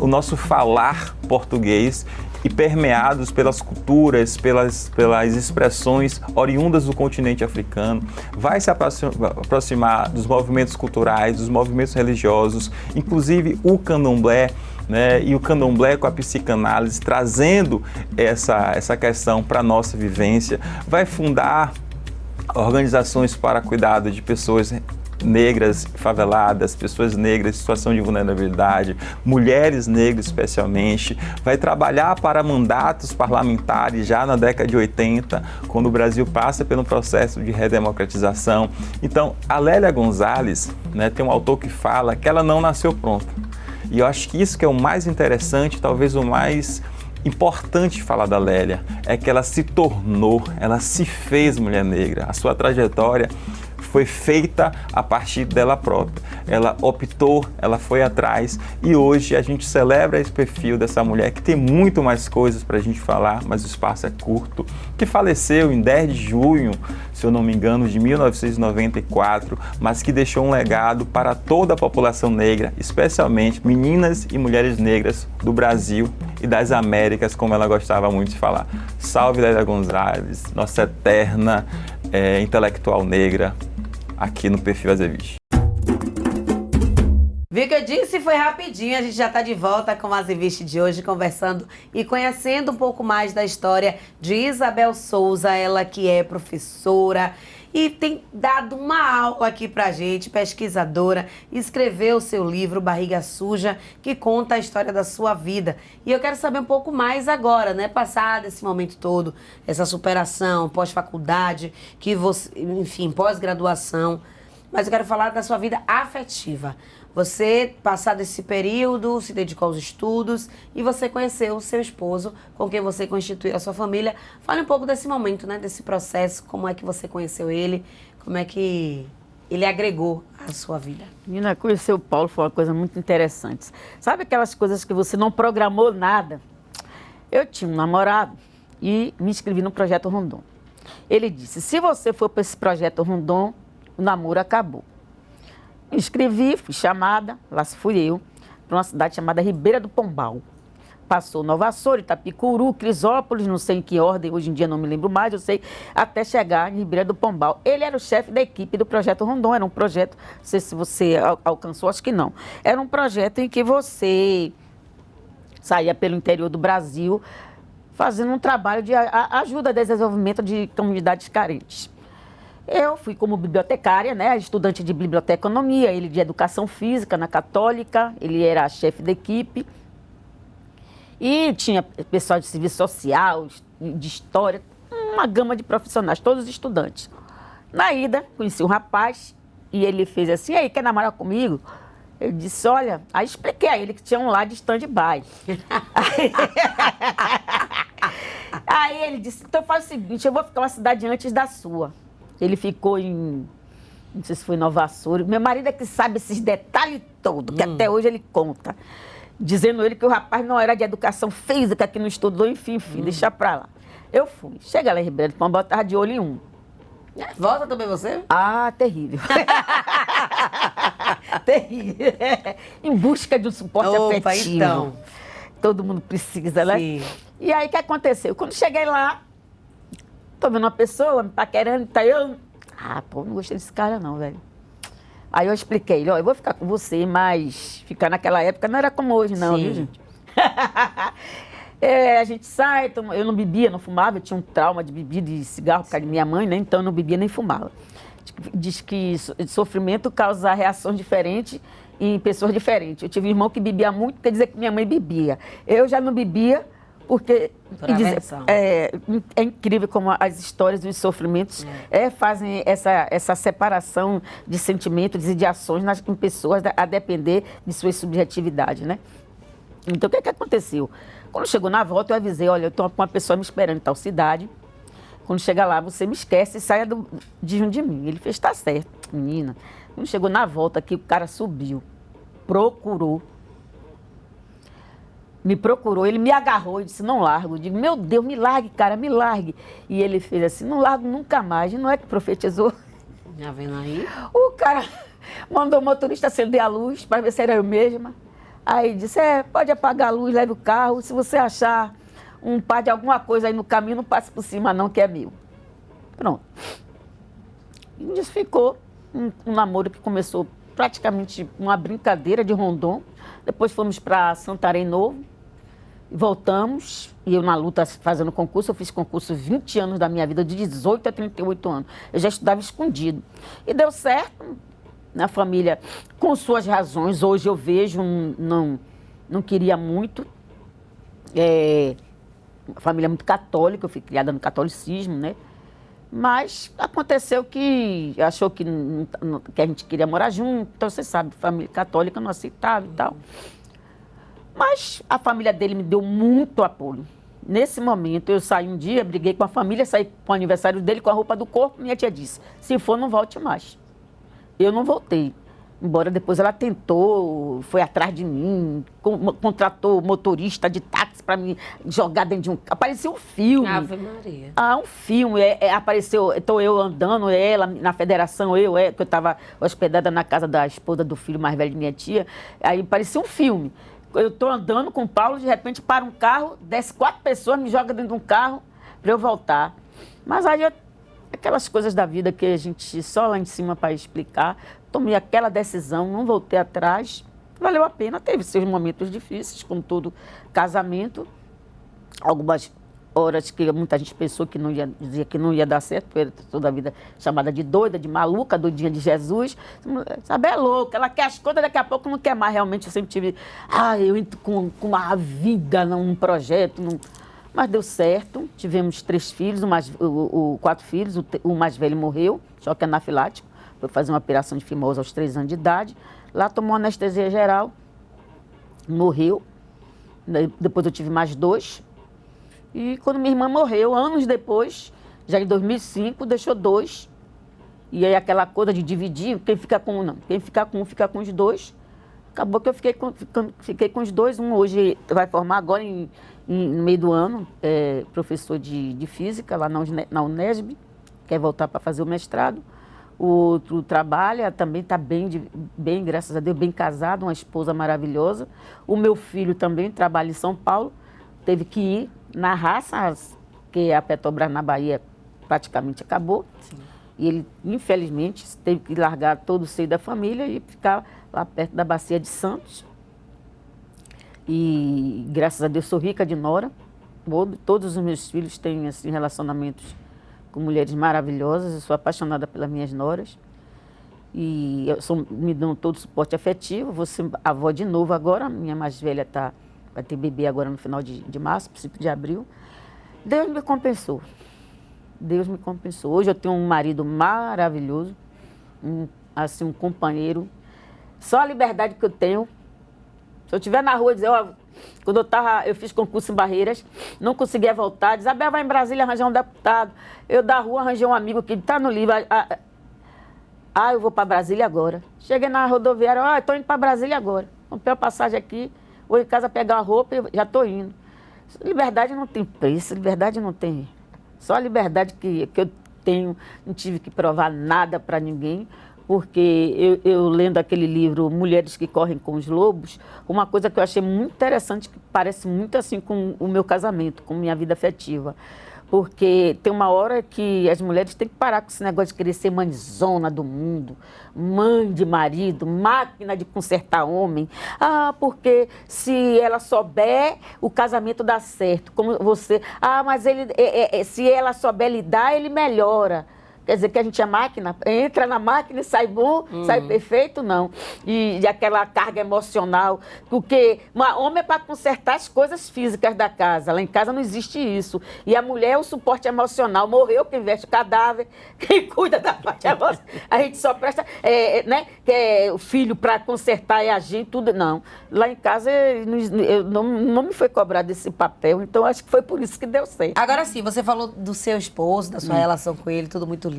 o nosso falar português, e permeados pelas culturas, pelas expressões oriundas do continente africano, vai se aproximar dos movimentos culturais, dos movimentos religiosos, inclusive o candomblé, e o candomblé com a psicanálise, trazendo essa questão para a nossa vivência, vai fundar organizações para cuidado de pessoas negras faveladas, pessoas negras em situação de vulnerabilidade, mulheres negras especialmente, vai trabalhar para mandatos parlamentares já na década de 80, quando o Brasil passa pelo processo de redemocratização. Então, a Lélia Gonzalez, tem um autor que fala que ela não nasceu pronta. E eu acho que isso que é o mais interessante, talvez o mais importante falar da Lélia, é que ela se tornou, ela se fez mulher negra. A sua trajetória foi feita a partir dela própria. Ela optou, ela foi atrás, e hoje a gente celebra esse perfil dessa mulher que tem muito mais coisas para a gente falar, mas o espaço é curto, que faleceu em 10 de junho, se eu não me engano, de 1994, mas que deixou um legado para toda a população negra, especialmente meninas e mulheres negras do Brasil e das Américas, como ela gostava muito de falar. Salve Lélia Gonzalez, nossa eterna intelectual negra, aqui no Perfil Azeviche. Viu que eu disse? Foi rapidinho. A gente já está de volta com o Azeviche de hoje, conversando e conhecendo um pouco mais da história de Isabel Souza, ela que é professora e tem dado uma aula aqui pra gente, pesquisadora, escreveu o seu livro Barriga Suja, que conta a história da sua vida. E eu quero saber um pouco mais agora, né? Passado esse momento todo, essa superação, pós-faculdade, que você, enfim, pós-graduação. Mas eu quero falar da sua vida afetiva. Você, passado esse período, se dedicou aos estudos e você conheceu o seu esposo, com quem você constituiu a sua família. Fale um pouco desse momento, né? Desse processo, como é que você conheceu ele, como é que ele agregou à sua vida. Menina, conhecer o Paulo foi uma coisa muito interessante. Sabe aquelas coisas que você não programou nada? Eu tinha um namorado e me inscrevi no Projeto Rondon. Ele disse, se você for para esse Projeto Rondon, o namoro acabou. Me inscrevi, fui chamada, lá se fui eu, para uma cidade chamada Ribeira do Pombal. Passou Nova Açores, Itapicuru, Crisópolis, não sei em que ordem, hoje em dia não me lembro mais, eu sei, até chegar em Ribeira do Pombal. Ele era o chefe da equipe do Projeto Rondon, era um projeto, não sei se você alcançou, acho que não. Era um projeto em que você saía pelo interior do Brasil fazendo um trabalho de ajuda a desenvolvimento de comunidades carentes. Eu fui como bibliotecária, né, estudante de biblioteconomia, ele de educação física na Católica, ele era chefe da equipe. E tinha pessoal de serviço social, de história, uma gama de profissionais, todos estudantes. Na ida, conheci um rapaz e ele fez assim, e aí, quer namorar comigo? Eu disse, olha, aí expliquei a ele que tinha um lá de stand-by. Aí ele disse, então faz o seguinte, eu vou ficar uma cidade antes da sua. Ele ficou em, não sei se foi Nova Açores, meu marido é que sabe esses detalhes todos, que até hoje ele conta. Dizendo ele que o rapaz não era de educação física, que não estudou, enfim, deixa pra lá. Eu fui. Chega lá em Ribeira do Pombal, tava de olho em um. Volta também você? Ah, terrível. Terrível. Em busca de um suporte afetivo. Então. Todo mundo precisa, né? Sim. E aí, o que aconteceu? Quando cheguei lá, tô vendo uma pessoa me paquerando, tá eu... Ah, pô, não gostei desse cara não, velho. Aí eu expliquei ele, ó, eu vou ficar com você, mas ficar naquela época não era como hoje não, Sim. viu, gente? A gente sai, eu não bebia, não fumava, eu tinha um trauma de bebida e cigarro por causa de minha mãe, né? Então eu não bebia nem fumava. Diz que sofrimento causa reações diferentes em pessoas diferentes. Eu tive um irmão que bebia muito, quer dizer que minha mãe bebia. Eu já não bebia, porque é incrível como as histórias e os sofrimentos fazem essa separação de sentimentos e de ações em pessoas a depender de sua subjetividade, né? Então, o que aconteceu? Quando chegou na volta, eu avisei, olha, eu estou com uma pessoa me esperando em tal cidade. Quando chegar lá, você me esquece e saia de mim. Ele fez, tá certo, menina. Quando chegou na volta aqui, o cara subiu, me procurou, ele me agarrou e disse, não largo. Eu digo, meu Deus, me largue, cara, me largue. E ele fez assim, não largo nunca mais. E não é que profetizou? Já vendo aí? O cara mandou o motorista acender a luz para ver se era eu mesma. Aí disse, pode apagar a luz, leve o carro. Se você achar um par de alguma coisa aí no caminho, não passe por cima não, que é meu. Pronto. E isso ficou um namoro que começou praticamente uma brincadeira de Rondon. Depois fomos para Santarém Novo, voltamos, e eu na luta fazendo concurso, eu fiz concurso 20 anos da minha vida, de 18 a 38 anos. Eu já estudava escondido. E deu certo, na família, com suas razões. Hoje eu vejo, não queria muito. Uma família muito católica, eu fui criada no catolicismo, né? Mas aconteceu que achou que a gente queria morar junto, então você sabe, família católica não aceitava e tal. Mas a família dele me deu muito apoio. Nesse momento, eu saí um dia, briguei com a família, saí para o aniversário dele com a roupa do corpo, minha tia disse, se for, não volte mais. Eu não voltei. Embora depois ela tentou, foi atrás de mim, contratou motorista de táxi para me jogar dentro de um... Apareceu um filme. Ave Maria. Um filme. Apareceu, então eu andando, ela na federação, que eu estava hospedada na casa da esposa do filho mais velho de minha tia. Aí apareceu um filme. Eu estou andando com o Paulo, de repente para um carro, desce 4 pessoas, me joga dentro de um carro para eu voltar. Mas aí aquelas coisas da vida que a gente só lá em cima para explicar, tomei aquela decisão, não voltei atrás, valeu a pena, teve seus momentos difíceis, como todo casamento, algumas horas que muita gente pensou que não ia, dizia que não ia dar certo, porque era toda a vida chamada de doida, de maluca, doidinha de Jesus. Sabe, é louca, ela quer as coisas, daqui a pouco não quer mais. Realmente, eu sempre tive, eu entro com a vida num projeto, mas deu certo. Tivemos 3 filhos, 4 filhos, o mais velho morreu, choque anafilático, foi fazer uma operação de fimose aos 3 anos de idade. Lá tomou anestesia geral, morreu. Depois eu tive mais 2. E quando minha irmã morreu, anos depois, já em 2005, deixou 2. E aí aquela coisa de dividir, quem fica com um, não. Quem fica com um, fica com os 2. Acabou que eu fiquei com os 2. Um hoje vai formar agora no meio do ano, professor de física lá na Unesb, quer voltar para fazer o mestrado. O outro trabalha, também está bem, graças a Deus, bem casado, uma esposa maravilhosa. O meu filho também trabalha em São Paulo, teve que ir na raça, que a Petrobras na Bahia praticamente acabou. Sim. E ele, infelizmente, teve que largar todo o seio da família e ficar lá perto da Bacia de Santos. E, graças a Deus, sou rica de nora. Todos os meus filhos têm assim, relacionamentos com mulheres maravilhosas. Eu sou apaixonada pelas minhas noras. E me dão todo o suporte afetivo. Vou ser avó de novo agora. Minha mais velha vai ter bebê agora no final de março, princípio de abril. Deus me compensou. Deus me compensou. Hoje eu tenho um marido maravilhoso, um companheiro. Só a liberdade que eu tenho. Se eu estiver na rua e dizer, quando eu fiz concurso em Barreiras, não conseguia voltar, Isabel vai em Brasília arranjar um deputado. Eu da rua arranjei um amigo que está no livro. Eu vou para Brasília agora. Cheguei na rodoviária, estou indo para Brasília agora. Comprei a passagem aqui, vou em casa pegar a roupa e já estou indo. Liberdade não tem preço, liberdade não tem. Só a liberdade que eu tenho, não tive que provar nada para ninguém, porque eu lendo aquele livro Mulheres que Correm com os Lobos, uma coisa que eu achei muito interessante, que parece muito assim com o meu casamento, com minha vida afetiva. Porque tem uma hora que as mulheres têm que parar com esse negócio de querer ser mãezona do mundo, mãe de marido, máquina de consertar homem. Porque se ela souber, o casamento dá certo. Como você, mas se ela souber lidar, ele melhora. Quer dizer que a gente é máquina, entra na máquina e sai bom, sai perfeito, não. E aquela carga emocional, porque homem é para consertar as coisas físicas da casa, lá em casa não existe isso. E a mulher é o suporte emocional, morreu quem veste o cadáver, quem cuida da parte emocional. A gente só presta, que é o filho para consertar e agir, tudo, não. Lá em casa não me foi cobrado esse papel, então acho que foi por isso que deu certo. Agora sim, você falou do seu esposo, da sua relação com ele, tudo muito lindo.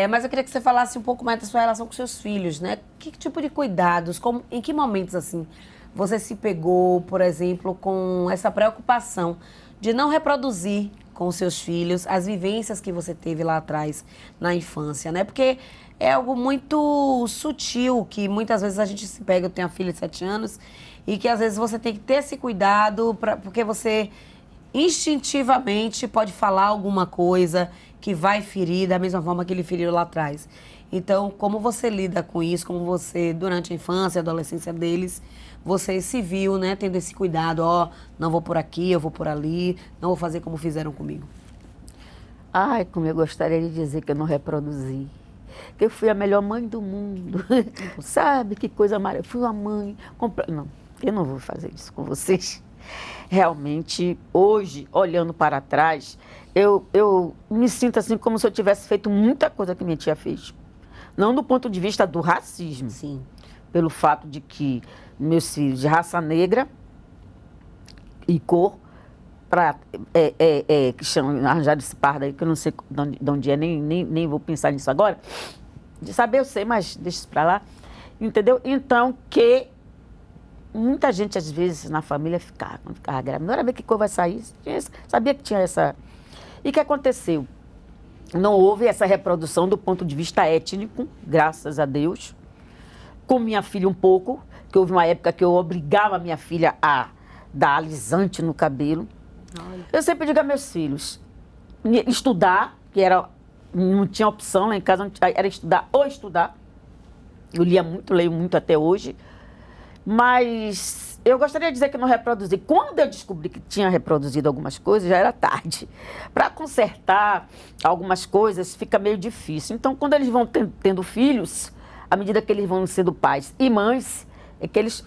Mas eu queria que você falasse um pouco mais da sua relação com seus filhos, né? Que tipo de cuidados, em que momentos, assim, você se pegou, por exemplo, com essa preocupação de não reproduzir com os seus filhos as vivências que você teve lá atrás na infância, né? Porque é algo muito sutil, que muitas vezes a gente se pega, eu tenho uma filha de 7 anos, e que às vezes você tem que ter esse cuidado, porque você instintivamente pode falar alguma coisa que vai ferir da mesma forma que ele feriu lá atrás. Então, como você lida com isso, como você, durante a infância e adolescência deles, você se viu, né, tendo esse cuidado, não vou por aqui, eu vou por ali, não vou fazer como fizeram comigo. Como eu gostaria de dizer que eu não reproduzi. Que eu fui a melhor mãe do mundo. Sabe, que coisa maravilhosa. Fui uma mãe... Não, eu não vou fazer isso com vocês. Realmente, hoje, olhando para trás, eu me sinto assim como se eu tivesse feito muita coisa que minha tia fez. Não do ponto de vista do racismo. Sim. Pelo fato de que meus filhos de raça negra e cor, que chamam, arranjaram esse pardo aí, que eu não sei de onde é, nem vou pensar nisso agora. De saber eu sei, mas deixa isso para lá. Entendeu? Então, que muita gente, às vezes, na família ficava grávida. Não era ver que cor vai sair. Sabia que tinha essa... E o que aconteceu? Não houve essa reprodução do ponto de vista étnico, graças a Deus. Com minha filha um pouco, que houve uma época que eu obrigava a minha filha a dar alisante no cabelo. Olha. Eu sempre digo a meus filhos, estudar, que não tinha opção lá em casa, era estudar ou estudar. Eu lia muito, leio muito até hoje. Mas eu gostaria de dizer que não reproduzi. Quando eu descobri que tinha reproduzido algumas coisas, já era tarde. Para consertar algumas coisas, fica meio difícil. Então, quando eles vão tendo filhos, à medida que eles vão sendo pais e mães, é que eles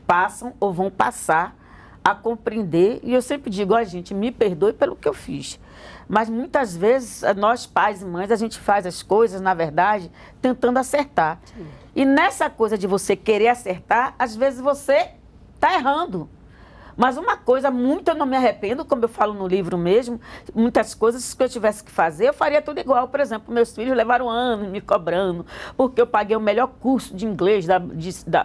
passam ou vão passar a compreender. E eu sempre digo, gente, me perdoe pelo que eu fiz. Mas muitas vezes, nós pais e mães, a gente faz as coisas, na verdade, tentando acertar. Sim. E nessa coisa de você querer acertar, às vezes você está errando. Mas uma coisa, muito eu não me arrependo, como eu falo no livro mesmo, muitas coisas que eu tivesse que fazer, eu faria tudo igual. Por exemplo, meus filhos levaram anos me cobrando, porque eu paguei o melhor curso de inglês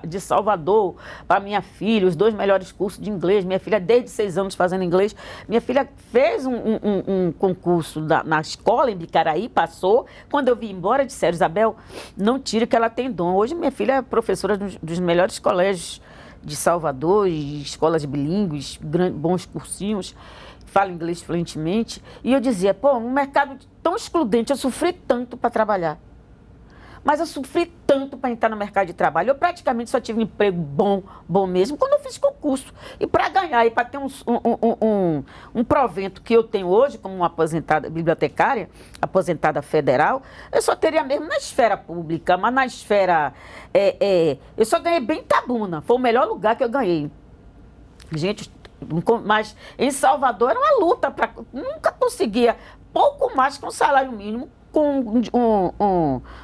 de Salvador para minha filha, os 2 melhores cursos de inglês. Minha filha, desde 6 anos fazendo inglês, minha filha fez um concurso na escola em Bicaraí, passou. Quando eu vim embora, disseram, Isabel, não tire que ela tem dom. Hoje minha filha é professora dos melhores colégios de Salvador, e escolas bilíngues, bons cursinhos, fala inglês fluentemente. E eu dizia, um mercado tão excludente, eu sofri tanto para trabalhar. Mas eu sofri tanto para entrar no mercado de trabalho. Eu praticamente só tive um emprego bom mesmo, quando eu fiz concurso. E para ganhar, e para ter um provento que eu tenho hoje, como uma aposentada bibliotecária, aposentada federal, eu só teria mesmo na esfera pública, mas na esfera... eu só ganhei bem Itabuna, foi o melhor lugar que eu ganhei. Gente, mas em Salvador era uma luta, nunca conseguia pouco mais que um salário mínimo, com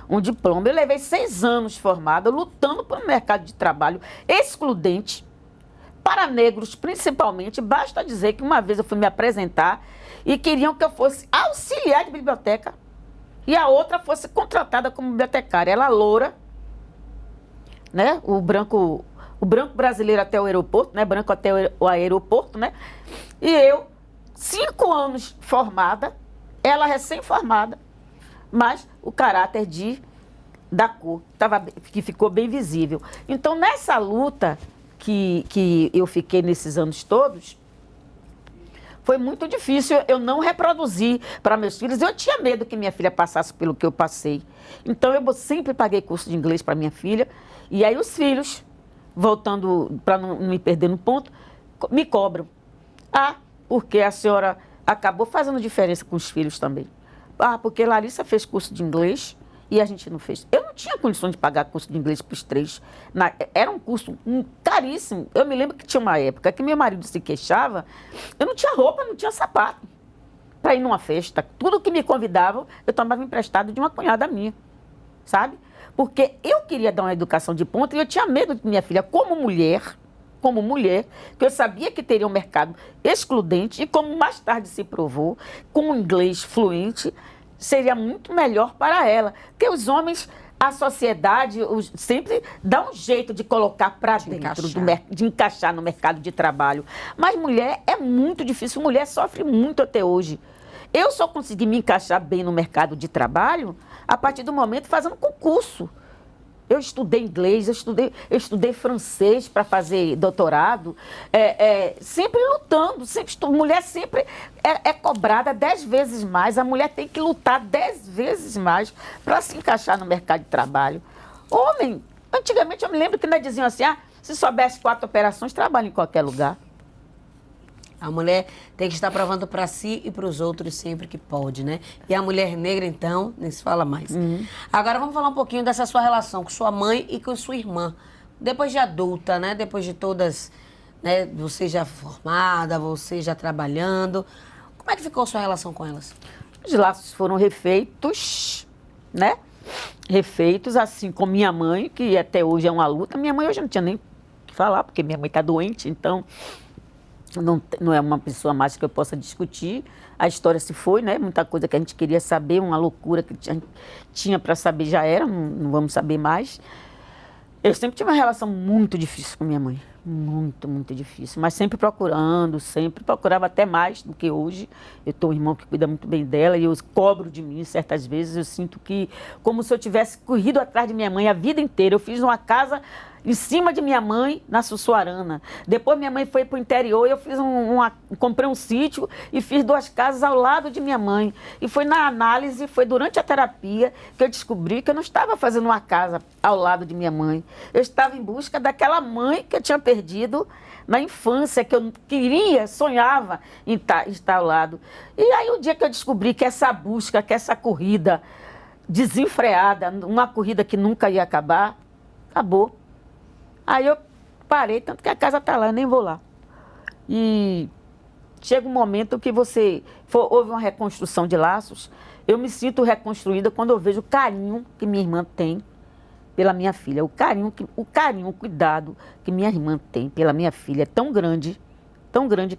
um diploma. Eu levei 6 anos formada, lutando por um mercado de trabalho excludente, para negros principalmente. Basta dizer que uma vez eu fui me apresentar e queriam que eu fosse auxiliar de biblioteca e a outra fosse contratada como bibliotecária. Ela loura, né? O branco brasileiro até o aeroporto, né? Branco até o aeroporto, né? E eu, 5 anos formada, ela recém-formada, mas o caráter da cor que ficou bem visível. Então, nessa luta que eu fiquei nesses anos todos, foi muito difícil eu não reproduzir para meus filhos. Eu tinha medo que minha filha passasse pelo que eu passei. Então, eu sempre paguei curso de inglês para minha filha. E aí os filhos, voltando para não me perder no ponto, me cobram. Porque a senhora acabou fazendo diferença com os filhos também. Porque Larissa fez curso de inglês e a gente não fez. Eu não tinha condição de pagar curso de inglês para os 3. Era um curso caríssimo. Eu me lembro que tinha uma época que meu marido se queixava, eu não tinha roupa, não tinha sapato para ir numa festa. Tudo que me convidavam, eu tomava emprestado de uma cunhada minha, sabe? Porque eu queria dar uma educação de ponta e eu tinha medo de minha filha, como mulher, que eu sabia que teria um mercado excludente e como mais tarde se provou, com um inglês fluente, seria muito melhor para ela. Porque os homens, a sociedade sempre dá um jeito de colocar para dentro, de encaixar no mercado de trabalho. Mas mulher é muito difícil, mulher sofre muito até hoje. Eu só consegui me encaixar bem no mercado de trabalho a partir do momento fazendo concurso. Eu estudei inglês, eu estudei francês para fazer doutorado, sempre lutando, mulher sempre é cobrada 10 vezes mais, a mulher tem que lutar 10 vezes mais para se encaixar no mercado de trabalho. Homem, antigamente eu me lembro que ainda diziam assim, se soubesse 4 operações, trabalha em qualquer lugar. A mulher tem que estar provando para si e para os outros sempre que pode, né? E a mulher negra, então, nem se fala mais. Agora vamos falar um pouquinho dessa sua relação com sua mãe e com sua irmã. Depois de adulta, né? Depois de todas, né? Você já formada, você já trabalhando. Como é que ficou a sua relação com elas? Os laços foram refeitos, né? Refeitos, assim como minha mãe, que até hoje é uma luta. Minha mãe hoje não tinha nem o que falar, porque minha mãe está doente, então... Não é uma pessoa mais que eu possa discutir. A história se foi, né? Muita coisa que a gente queria saber, uma loucura que tinha para saber já era, não vamos saber mais. Eu sempre tive uma relação muito difícil com minha mãe. Muito, muito difícil. Mas sempre procurava até mais do que hoje. Eu tenho um irmão que cuida muito bem dela e eu cobro de mim certas vezes. Eu sinto que, como se eu tivesse corrido atrás de minha mãe a vida inteira. Eu fiz uma casa em cima de minha mãe, na Sussuarana. Depois minha mãe foi para o interior, eu fiz comprei um sítio e fiz 2 casas ao lado de minha mãe. E foi na análise, foi durante a terapia que eu descobri que eu não estava fazendo uma casa ao lado de minha mãe. Eu estava em busca daquela mãe que eu tinha perdido na infância, que eu queria, sonhava em estar ao lado. E aí o dia que eu descobri que essa busca, que essa corrida desenfreada, uma corrida que nunca ia acabar, acabou. Aí eu parei, tanto que a casa está lá, eu nem vou lá. E chega um momento que houve uma reconstrução de laços. Eu me sinto reconstruída quando eu vejo o carinho que minha irmã tem pela minha filha. O carinho, o cuidado que minha irmã tem pela minha filha é tão grande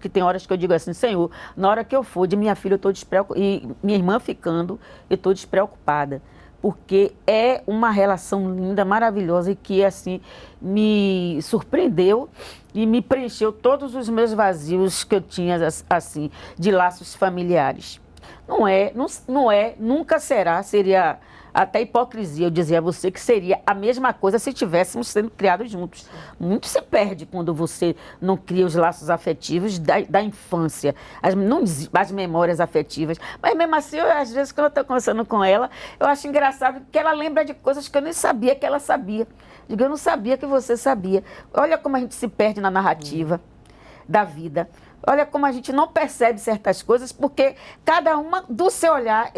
que tem horas que eu digo assim, Senhor, na hora que eu for de minha filha, eu estou despreocupada. E minha irmã ficando, eu estou despreocupada. Porque é uma relação linda, maravilhosa e que, assim, me surpreendeu e me preencheu todos os meus vazios que eu tinha, assim, de laços familiares. Nunca seria até hipocrisia eu dizer a você que seria a mesma coisa se estivéssemos sendo criados juntos. Muito se perde quando você não cria os laços afetivos da infância, as memórias afetivas. Mas mesmo assim, às vezes, quando eu estou conversando com ela, eu acho engraçado que ela lembra de coisas que eu nem sabia que ela sabia. Digo, eu não sabia que você sabia. Olha como a gente se perde na narrativa da vida. Olha como a gente não percebe certas coisas, porque cada uma do seu olhar.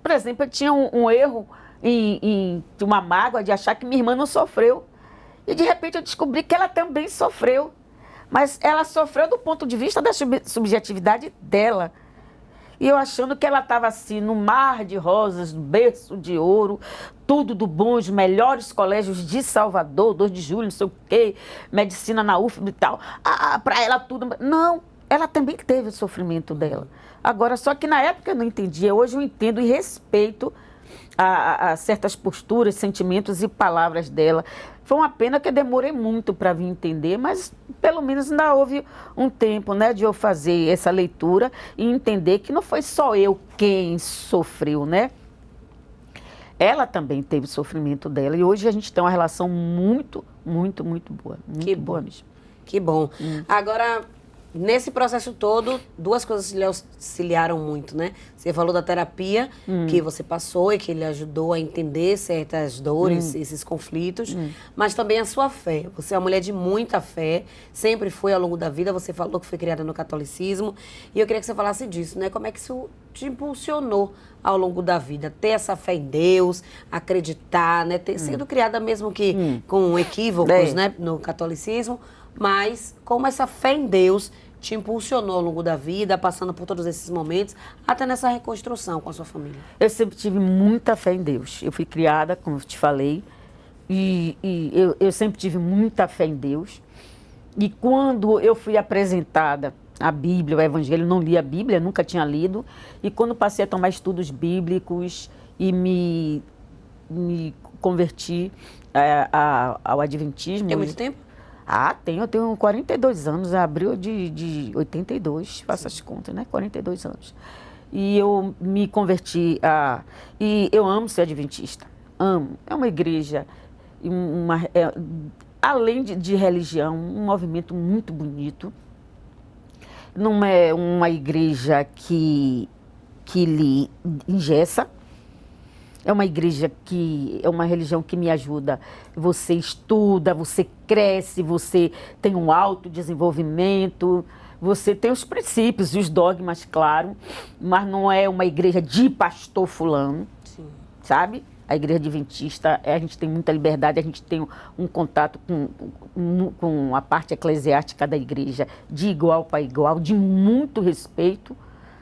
Por exemplo, eu tinha um erro de uma mágoa de achar que minha irmã não sofreu. E de repente eu descobri que ela também sofreu. Mas ela sofreu do ponto de vista da subjetividade dela. E eu achando que ela estava assim, no mar de rosas, no berço de ouro, tudo do bom, os melhores colégios de Salvador, 2 de julho, não sei o quê, medicina na UFBA e tal. Para ela tudo. Não, ela também teve o sofrimento dela. Agora, só que na época eu não entendia, hoje eu entendo e respeito a certas posturas, sentimentos e palavras dela. Foi uma pena que eu demorei muito para vir entender, mas pelo menos ainda houve um tempo, né, de eu fazer essa leitura e entender que não foi só eu quem sofreu, né? Ela também teve o sofrimento dela e hoje a gente tem uma relação muito, muito, muito boa. Muito boa mesmo. Que bom. Agora, nesse processo todo, 2 coisas lhe auxiliaram muito, né? Você falou da terapia que você passou e que lhe ajudou a entender certas dores, esses conflitos, mas também a sua fé. Você é uma mulher de muita fé, sempre foi ao longo da vida, você falou que foi criada no catolicismo, e eu queria que você falasse disso, né? Como é que isso te impulsionou ao longo da vida? Ter essa fé em Deus, acreditar, né? Ter sido criada mesmo que com equívocos, né? No catolicismo, mas como essa fé em Deus te impulsionou ao longo da vida, passando por todos esses momentos, até nessa reconstrução com a sua família? Eu sempre tive muita fé em Deus. Eu fui criada, como eu te falei, e eu sempre tive muita fé em Deus. E quando eu fui apresentada a Bíblia, o Evangelho, não li a Bíblia, nunca tinha lido, e quando passei a tomar estudos bíblicos e me converti ao Adventismo... Tem muito tempo? Eu tenho 42 anos, abril de 82, faço as contas, né? 42 anos. E eu me converti e eu amo ser adventista, amo. É uma igreja, além de religião, um movimento muito bonito. Não é uma igreja que lhe engessa. É uma igreja é uma religião que me ajuda. Você estuda, você cresce, você tem um autodesenvolvimento, você tem os princípios e os dogmas, claro, mas não é uma igreja de pastor fulano, sabe? A igreja adventista, a gente tem muita liberdade, a gente tem um contato com a parte eclesiástica da igreja de igual para igual, de muito respeito.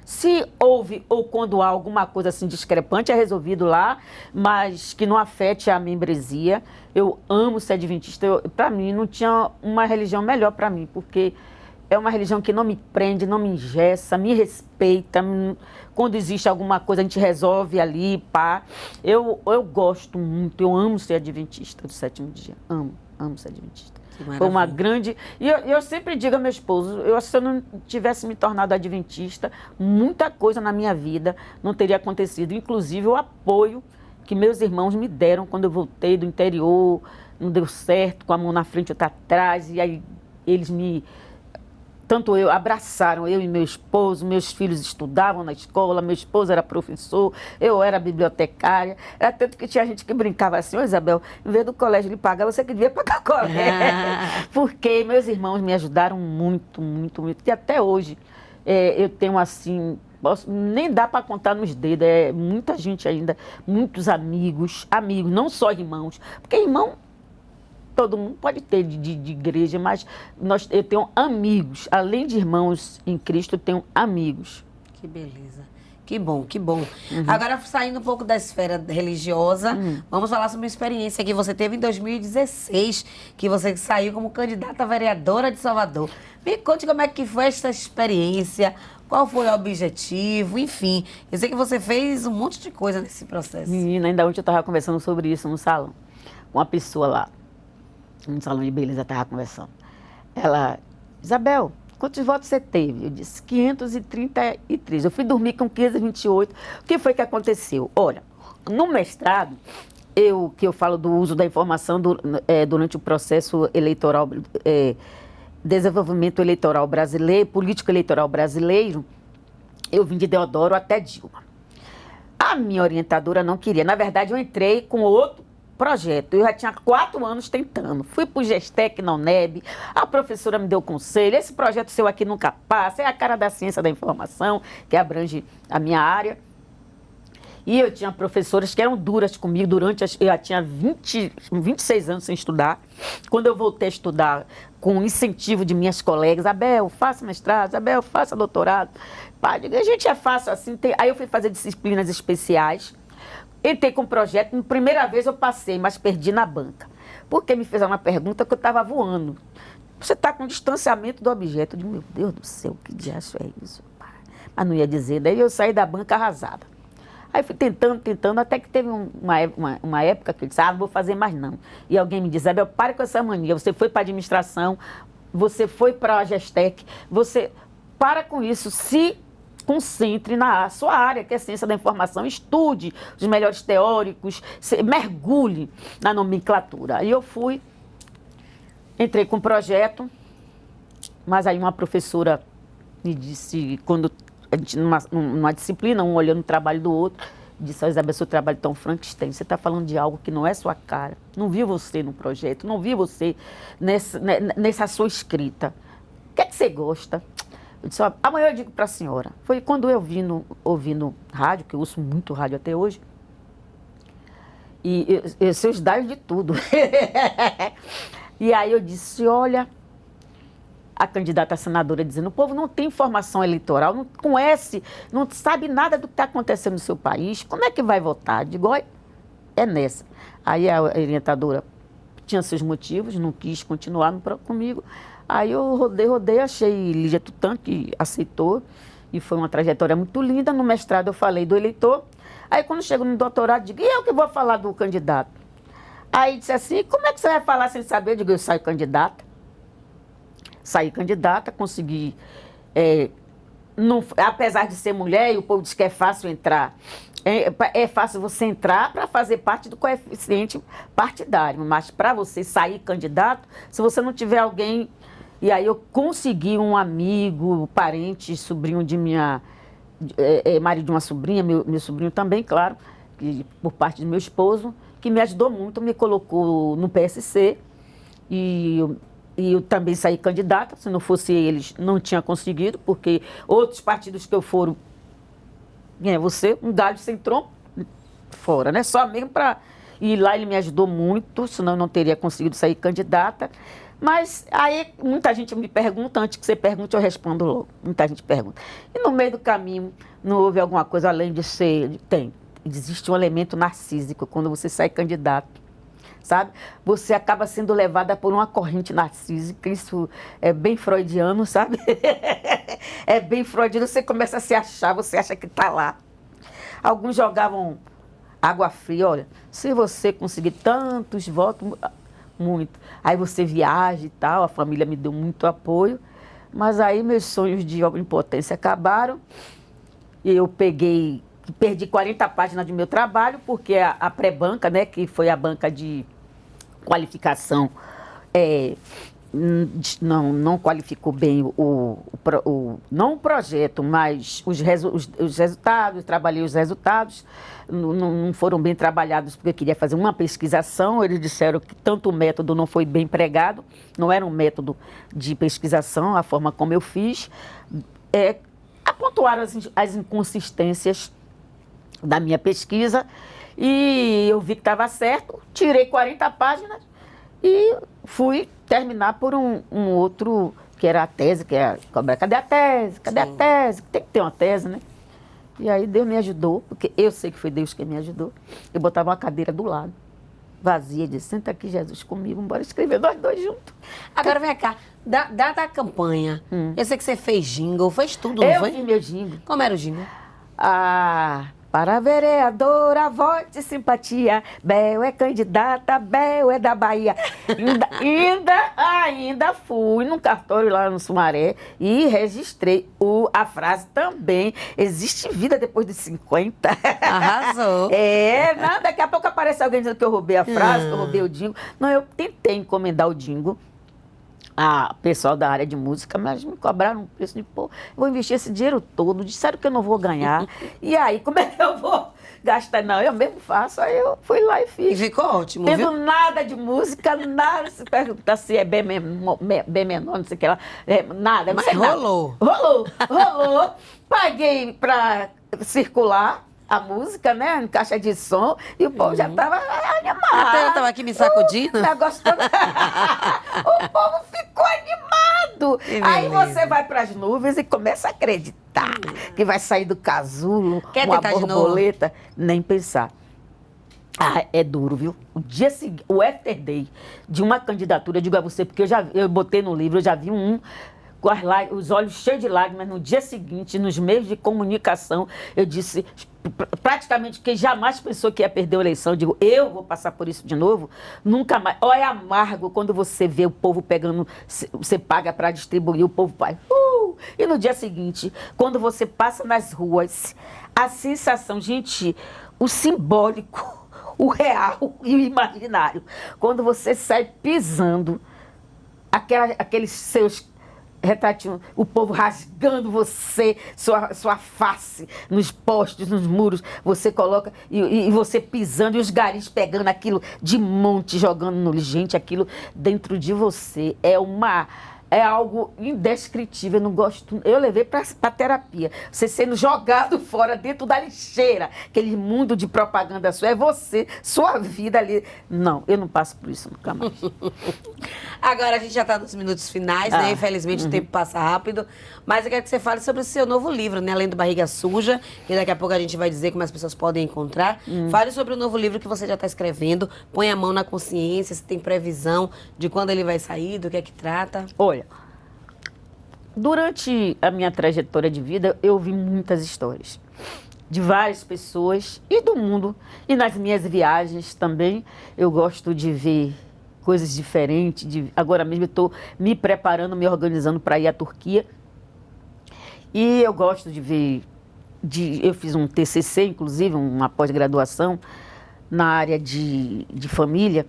Se houve ou quando há alguma coisa assim discrepante, é resolvido lá, mas que não afete a membresia. Eu amo ser adventista. Para mim, não tinha uma religião melhor para mim, porque é uma religião que não me prende, não me engessa, me respeita. Quando existe alguma coisa, a gente resolve ali, pá. Eu gosto muito, eu amo ser adventista do 7º dia. Amo ser adventista. Foi uma grande... E eu sempre digo ao meu esposo, se eu não tivesse me tornado adventista, muita coisa na minha vida não teria acontecido. Inclusive o apoio que meus irmãos me deram quando eu voltei do interior, não deu certo, com a mão na frente e outra atrás, e aí eles abraçaram eu e meu esposo, meus filhos estudavam na escola, meu esposo era professor, eu era bibliotecária, era tanto que tinha gente que brincava assim, ô Isabel, em vez do colégio lhe pagar, você que devia pagar o colégio. Porque meus irmãos me ajudaram muito, muito, muito, e até hoje eu tenho assim, nem dá para contar nos dedos, muita gente ainda, muitos amigos, não só irmãos, porque irmão todo mundo pode ter de igreja, mas eu tenho amigos, além de irmãos em Cristo, eu tenho amigos. Que beleza. Que bom, que bom. Agora, saindo um pouco da esfera religiosa, vamos falar sobre uma experiência que você teve em 2016, que você saiu como candidata a vereadora de Salvador. Me conte como é que foi essa experiência, qual foi o objetivo, enfim. Eu sei que você fez um monte de coisa nesse processo. Menina, ainda ontem eu estava conversando sobre isso no salão, com uma pessoa lá. No salão de beleza, estava conversando. Ela, Isabel, quantos votos você teve? Eu disse, 533. Eu fui dormir com 528. O que foi que aconteceu? Olha, no mestrado, que eu falo do uso da informação durante o processo eleitoral, desenvolvimento eleitoral brasileiro, político eleitoral brasileiro, eu vim de Deodoro até Dilma. A minha orientadora não queria. Na verdade, eu entrei com outro projeto. Eu já tinha 4 anos tentando. Fui para o Gestec na UNEB, a professora me deu conselho, esse projeto seu aqui nunca passa, é a cara da ciência da informação, que abrange a minha área. E eu tinha professoras que eram duras comigo eu já tinha 26 anos sem estudar. Quando eu voltei a estudar, com o incentivo de minhas colegas, Isabel, faça mestrado, Isabel, faça doutorado. Pá, a gente é fácil assim. Aí eu fui fazer disciplinas especiais. Entrei com um projeto, na primeira vez eu passei, mas perdi na banca. Porque me fizeram uma pergunta que eu estava voando. Você está com distanciamento do objeto. Eu digo, meu Deus do céu, que diacho é isso? Mas não ia dizer. Daí eu saí da banca arrasada. Aí fui tentando, até que teve uma época que eu disse, não vou fazer mais não. E alguém me disse, Isabel, pare com essa mania. Você foi para a administração, você foi para a Gestec, você para com isso, se concentre na sua área, que é a ciência da informação, estude os melhores teóricos, mergulhe na nomenclatura. Aí eu entrei com um projeto, mas aí uma professora me disse, quando a gente, numa disciplina, um olhando o trabalho do outro, disse, Isabel, seu trabalho é tão Frankenstein, você está falando de algo que não é sua cara, não vi você no projeto, não vi você nessa sua escrita. O que é que você gosta? Eu disse, amanhã eu digo para a senhora. Foi quando eu ouvindo rádio, que eu ouço muito rádio até hoje, e eu sei os dados de tudo. E aí eu disse, olha, a candidata a senadora dizendo, o povo não tem informação eleitoral, não conhece, não sabe nada do que está acontecendo no seu país, como é que vai votar? Eu digo, é nessa. Aí a orientadora tinha seus motivos, não quis continuar comigo. Aí eu rodei, achei Lídia Tutan, que aceitou, e foi uma trajetória muito linda. No mestrado eu falei do eleitor. Aí quando chego no doutorado, digo, e eu que vou falar do candidato? Aí disse assim, como é que você vai falar sem saber? Eu digo, eu saio candidata. Saí candidata, consegui, apesar de ser mulher, e o povo diz que é fácil entrar, é fácil você entrar para fazer parte do coeficiente partidário, mas para você sair candidato, se você não tiver alguém... E aí eu consegui um amigo, parente, sobrinho de marido de uma sobrinha, meu sobrinho também, claro, por parte do meu esposo, que me ajudou muito, me colocou no PSC e eu também saí candidata. Se não fosse eles, não tinha conseguido, porque outros partidos que eu foro, você, um galho sem tronco, fora, né? Só mesmo para... E lá ele me ajudou muito, senão eu não teria conseguido sair candidata. Mas aí muita gente me pergunta, antes que você pergunte, eu respondo logo. Muita gente pergunta. E no meio do caminho, não houve alguma coisa além de ser... Existe um elemento narcísico quando você sai candidato, sabe? Você acaba sendo levada por uma corrente narcísica, isso é bem freudiano, sabe? É bem freudiano, você começa a se achar, você acha que está lá. Alguns jogavam água fria, olha, se você conseguir tantos votos... Muito. Aí você viaja e tal, a família me deu muito apoio, mas aí meus sonhos de impotência acabaram e eu perdi 40 páginas do meu trabalho, porque a pré-banca, né, que foi a banca qualificação não qualificou bem não o projeto, mas os resultados, trabalhei os resultados, não foram bem trabalhados porque eu queria fazer uma pesquisação, eles disseram que tanto o método não foi bem empregado, não era um método de pesquisação, a forma como eu fiz, apontaram as inconsistências da minha pesquisa e eu vi que estava certo, tirei 40 páginas e fui terminar por um outro, que era a tese, que é cadê a tese? Cadê a tese? Tem que ter uma tese, né? E aí Deus me ajudou, porque eu sei que foi Deus que me ajudou. Eu botava uma cadeira do lado, vazia, disse, senta aqui, Jesus, comigo, bora escrever nós dois juntos. Agora vem cá, da campanha, eu sei que você fez jingle, fez tudo, não foi? Eu fiz meu jingle. Como era o jingle? Para a vereadora, vote simpatia, Bel é candidata, Bel é da Bahia. Ainda fui num cartório lá no Sumaré e registrei a frase também. Existe vida depois dos 50. Arrasou. Daqui a pouco aparece alguém dizendo que eu roubei a frase, que eu roubei o jingle. Não, eu tentei encomendar o jingle a pessoal da área de música, mas me cobraram um preço de, vou investir esse dinheiro todo, disseram que eu não vou ganhar, e aí, como é que eu vou gastar? Não, eu mesmo faço, aí eu fui lá e fiz. E ficou ótimo, Tendo viu? nada de música, nada, se perguntar se é bem menor, não sei o que lá, nada. Mas não sei rolou. Nada. Rolou, paguei para circular a música, né, em caixa de som, e o povo já estava animado. Até eu estava aqui me sacudindo. O negócio todo... o povo ficou animado. Aí você vai para as nuvens e começa a acreditar que vai sair do casulo Quer uma tentar de borboleta. Nem pensar. É duro, viu? O dia seguinte, o after day de uma candidatura, eu digo a você, porque eu botei no livro, eu já vi com os olhos cheios de lágrimas, no dia seguinte, nos meios de comunicação, eu disse, praticamente, que jamais pensou que ia perder a eleição, eu digo, eu vou passar por isso de novo, nunca mais. Olha, é amargo quando você vê o povo pegando, você paga para distribuir, o povo vai, e no dia seguinte, quando você passa nas ruas, a sensação, gente, o simbólico, o real e o imaginário, quando você sai pisando, aqueles seus retratinho, o povo rasgando você, sua face nos postes, nos muros, você coloca, e você pisando, e os garis pegando aquilo de monte, jogando no lixo. Gente, aquilo dentro de você é algo indescritível, eu não gosto, eu levei para terapia, você sendo jogado fora dentro da lixeira, aquele mundo de propaganda sua, é você, sua vida ali, não, eu não passo por isso nunca mais. Agora a gente já está nos minutos finais, né, infelizmente o tempo passa rápido, mas eu quero que você fale sobre o seu novo livro, né, Além do Barriga Suja, que daqui a pouco a gente vai dizer como as pessoas podem encontrar. Fale sobre o novo livro que você já está escrevendo, põe a mão na consciência, se tem previsão de quando ele vai sair, do que é que trata. Olha, durante a minha trajetória de vida, eu vi muitas histórias de várias pessoas e do mundo. E nas minhas viagens também, eu gosto de ver coisas diferentes. Agora mesmo eu estou me preparando, me organizando para ir à Turquia. E eu gosto de ver... eu fiz um TCC, inclusive, uma pós-graduação na área de família,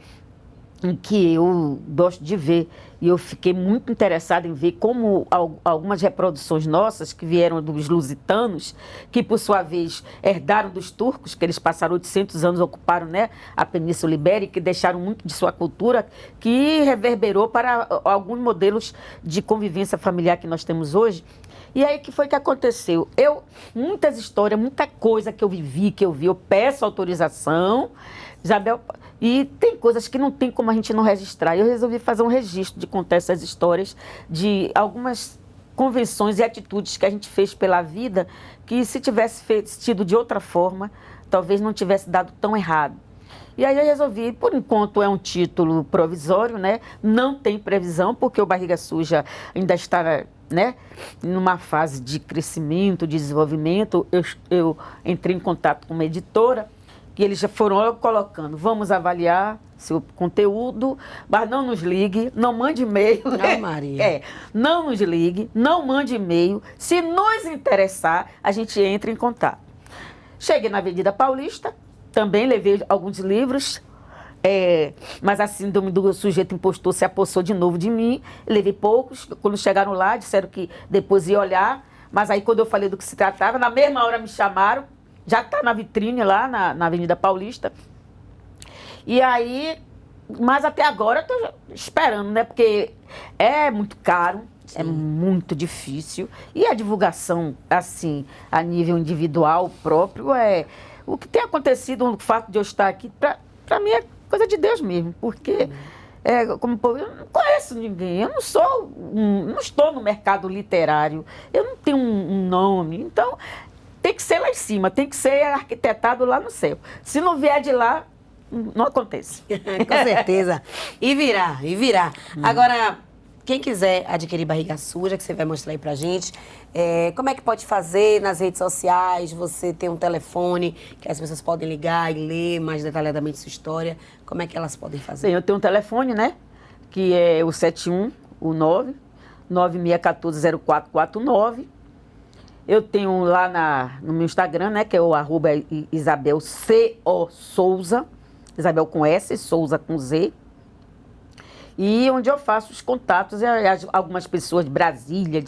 em que eu gosto de ver, e eu fiquei muito interessada em ver como algumas reproduções nossas, que vieram dos lusitanos, que por sua vez herdaram dos turcos, que eles passaram 800 anos, ocuparam, né, a Península Ibérica, e deixaram muito de sua cultura, que reverberou para alguns modelos de convivência familiar que nós temos hoje. E aí, o que foi que aconteceu? Muitas histórias, muita coisa que eu vivi, eu peço autorização, Isabel, e tem coisas que não tem como a gente não registrar. Eu resolvi fazer um registro de contar essas histórias de algumas convenções e atitudes que a gente fez pela vida, que se tivesse tido de outra forma, talvez não tivesse dado tão errado. E aí eu resolvi, por enquanto é um título provisório, né? Não tem previsão, porque o Barriga Suja ainda está, né, numa fase de crescimento, de desenvolvimento. Eu entrei em contato com uma editora, que eles já foram colocando, vamos avaliar seu conteúdo, mas não nos ligue, não mande e-mail. Não, Maria. Não nos ligue, não mande e-mail. Se nos interessar, a gente entra em contato. Cheguei na Avenida Paulista, também levei alguns livros, Mas a síndrome do sujeito impostor se apossou de novo de mim. Levei poucos. Quando chegaram lá, disseram que depois ia olhar. Mas aí, quando eu falei do que se tratava, na mesma hora me chamaram. Já está na vitrine lá, na Avenida Paulista. E aí, mas até agora eu estou esperando, né? Porque é muito caro. Sim. É muito difícil. E a divulgação, assim, a nível individual próprio, o que tem acontecido, o fato de eu estar aqui, para mim é coisa de Deus mesmo. Porque, como povo, eu não conheço ninguém. Eu não estou no mercado literário. Eu não tenho um nome. Então, tem que ser lá em cima, tem que ser arquitetado lá no céu. Se não vier de lá, não acontece. Com certeza. E virá, e virá. Agora, quem quiser adquirir Barriga Suja, que você vai mostrar aí pra gente, como é que pode fazer nas redes sociais? Você tem um telefone que as pessoas podem ligar e ler mais detalhadamente sua história. Como é que elas podem fazer? Sim, eu tenho um telefone, né? Que é o 9649 Eu tenho lá no meu Instagram, né? Que é o @Isabel C.O. Souza. Isabel com S, Souza com Z. E onde eu faço os contatos, algumas pessoas de Brasília,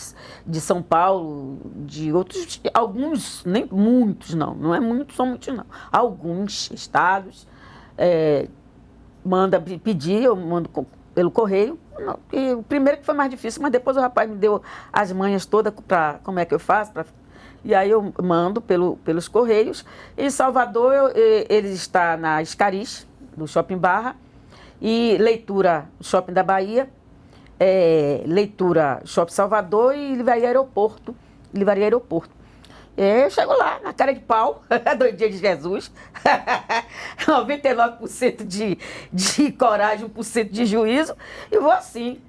de São Paulo, de outros, alguns, nem muitos não é muitos, são muitos não. Alguns estados, manda pedir, eu mando pelo correio. E o primeiro que foi mais difícil, mas depois o rapaz me deu as manhas todas para como é que eu faço, e aí eu mando pelos correios. Em Salvador, ele está na Escaris, do Shopping Barra, e Leitura Shopping da Bahia, Leitura Shopping Salvador e Livraria Aeroporto. Eu chego lá, na cara de pau, do dia de Jesus, 99% de coragem, 1% de juízo, e vou assim.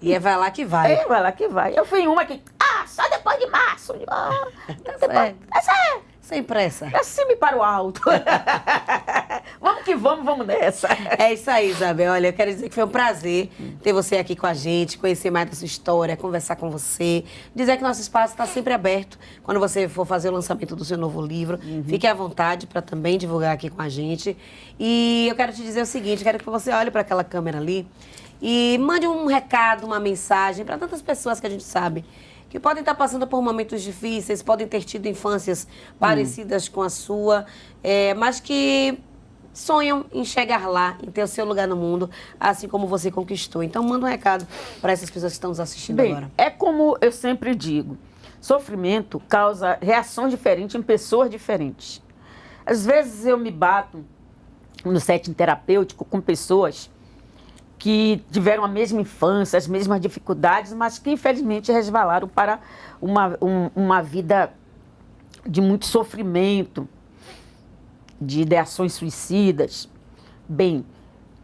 E vai lá que vai. Vai lá que vai. Eu fui em uma que, só depois de março. Sem pressa. Pra cima e para o alto. Vamos que vamos nessa. É isso aí, Isabel. Olha, eu quero dizer que foi um prazer ter você aqui com a gente, conhecer mais da sua história, conversar com você. Dizer que nosso espaço está sempre aberto. Quando você for fazer o lançamento do seu novo livro, fique à vontade para também divulgar aqui com a gente. E eu quero te dizer o seguinte, quero que você olhe para aquela câmera ali e mande um recado, uma mensagem para tantas pessoas que a gente sabe que podem estar passando por momentos difíceis, podem ter tido infâncias parecidas com a sua, mas que sonham em chegar lá, em ter o seu lugar no mundo, assim como você conquistou. Então, manda um recado para essas pessoas que estão nos assistindo agora. É como eu sempre digo, sofrimento causa reações diferentes em pessoas diferentes. Às vezes eu me bato no setting terapêutico com pessoas que tiveram a mesma infância, as mesmas dificuldades, mas que infelizmente resvalaram para uma vida de muito sofrimento, de ideações suicidas. Bem,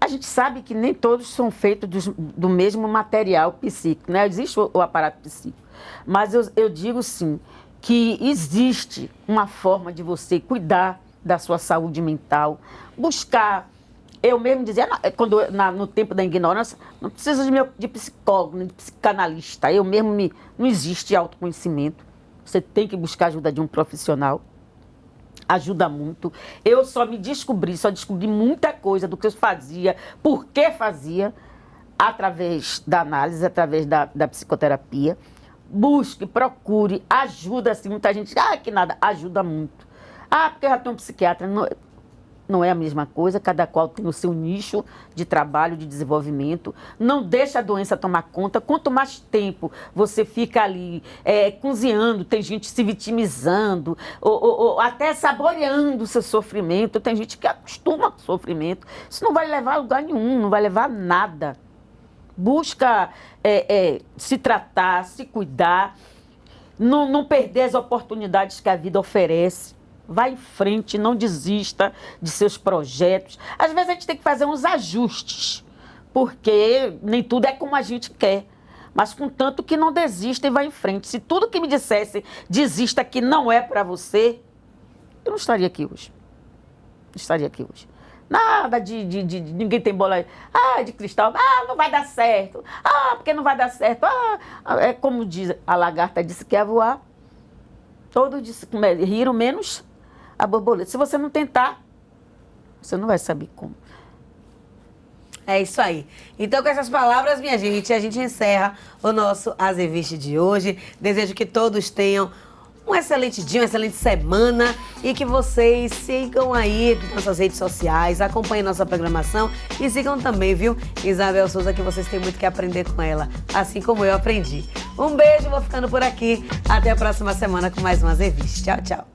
a gente sabe que nem todos são feitos do mesmo material psíquico, né? Existe o aparato psíquico, mas eu digo sim, que existe uma forma de você cuidar da sua saúde mental, buscar. Eu mesmo dizia, no tempo da ignorância, não precisa de psicólogo, nem de psicanalista. Não existe autoconhecimento. Você tem que buscar a ajuda de um profissional. Ajuda muito. Eu só descobri muita coisa do que eu fazia, por que fazia, através da análise, através da psicoterapia. Busque, procure, ajuda, assim, muita gente, que nada, ajuda muito. Porque eu já tenho um psiquiatra. Não é a mesma coisa, cada qual tem o seu nicho de trabalho, de desenvolvimento. Não deixa a doença tomar conta. Quanto mais tempo você fica ali cozinhando, tem gente se vitimizando, ou até saboreando o seu sofrimento. Tem gente que acostuma com o sofrimento. Isso não vai levar a lugar nenhum, não vai levar a nada. Busca se tratar, se cuidar, não perder as oportunidades que a vida oferece. Vá em frente, não desista de seus projetos. Às vezes a gente tem que fazer uns ajustes, porque nem tudo é como a gente quer. Mas contanto que não desista e vá em frente. Se tudo que me dissesse desista que não é para você, eu não estaria aqui hoje. Não estaria aqui hoje. Nada de ninguém tem bola de cristal. Não vai dar certo. Porque não vai dar certo. É como diz, a lagarta disse que ia voar. Todos riram menos a borboleta. Se você não tentar, você não vai saber como. É isso aí. Então, com essas palavras, minha gente, a gente encerra o nosso Azeviste de hoje. Desejo que todos tenham um excelente dia, uma excelente semana e que vocês sigam aí nas nossas redes sociais, acompanhem nossa programação e sigam também, viu, Isabel Souza, que vocês têm muito que aprender com ela, assim como eu aprendi. Um beijo, vou ficando por aqui. Até a próxima semana com mais um Azeviste. Tchau, tchau.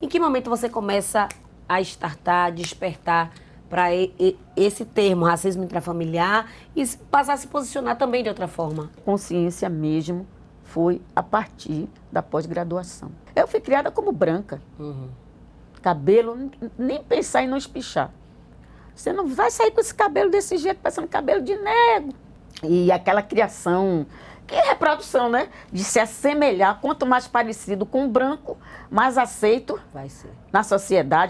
Em que momento você começa a startar, despertar para esse termo, racismo intrafamiliar, e passar a se posicionar também de outra forma? Consciência mesmo foi a partir da pós-graduação. Eu fui criada como branca. Cabelo, nem pensar em não espichar. Você não vai sair com esse cabelo desse jeito, parecendo cabelo de nego. E aquela criação, que é reprodução, né? De se assemelhar, quanto mais parecido com o branco, mais aceito Vai ser. na sociedade.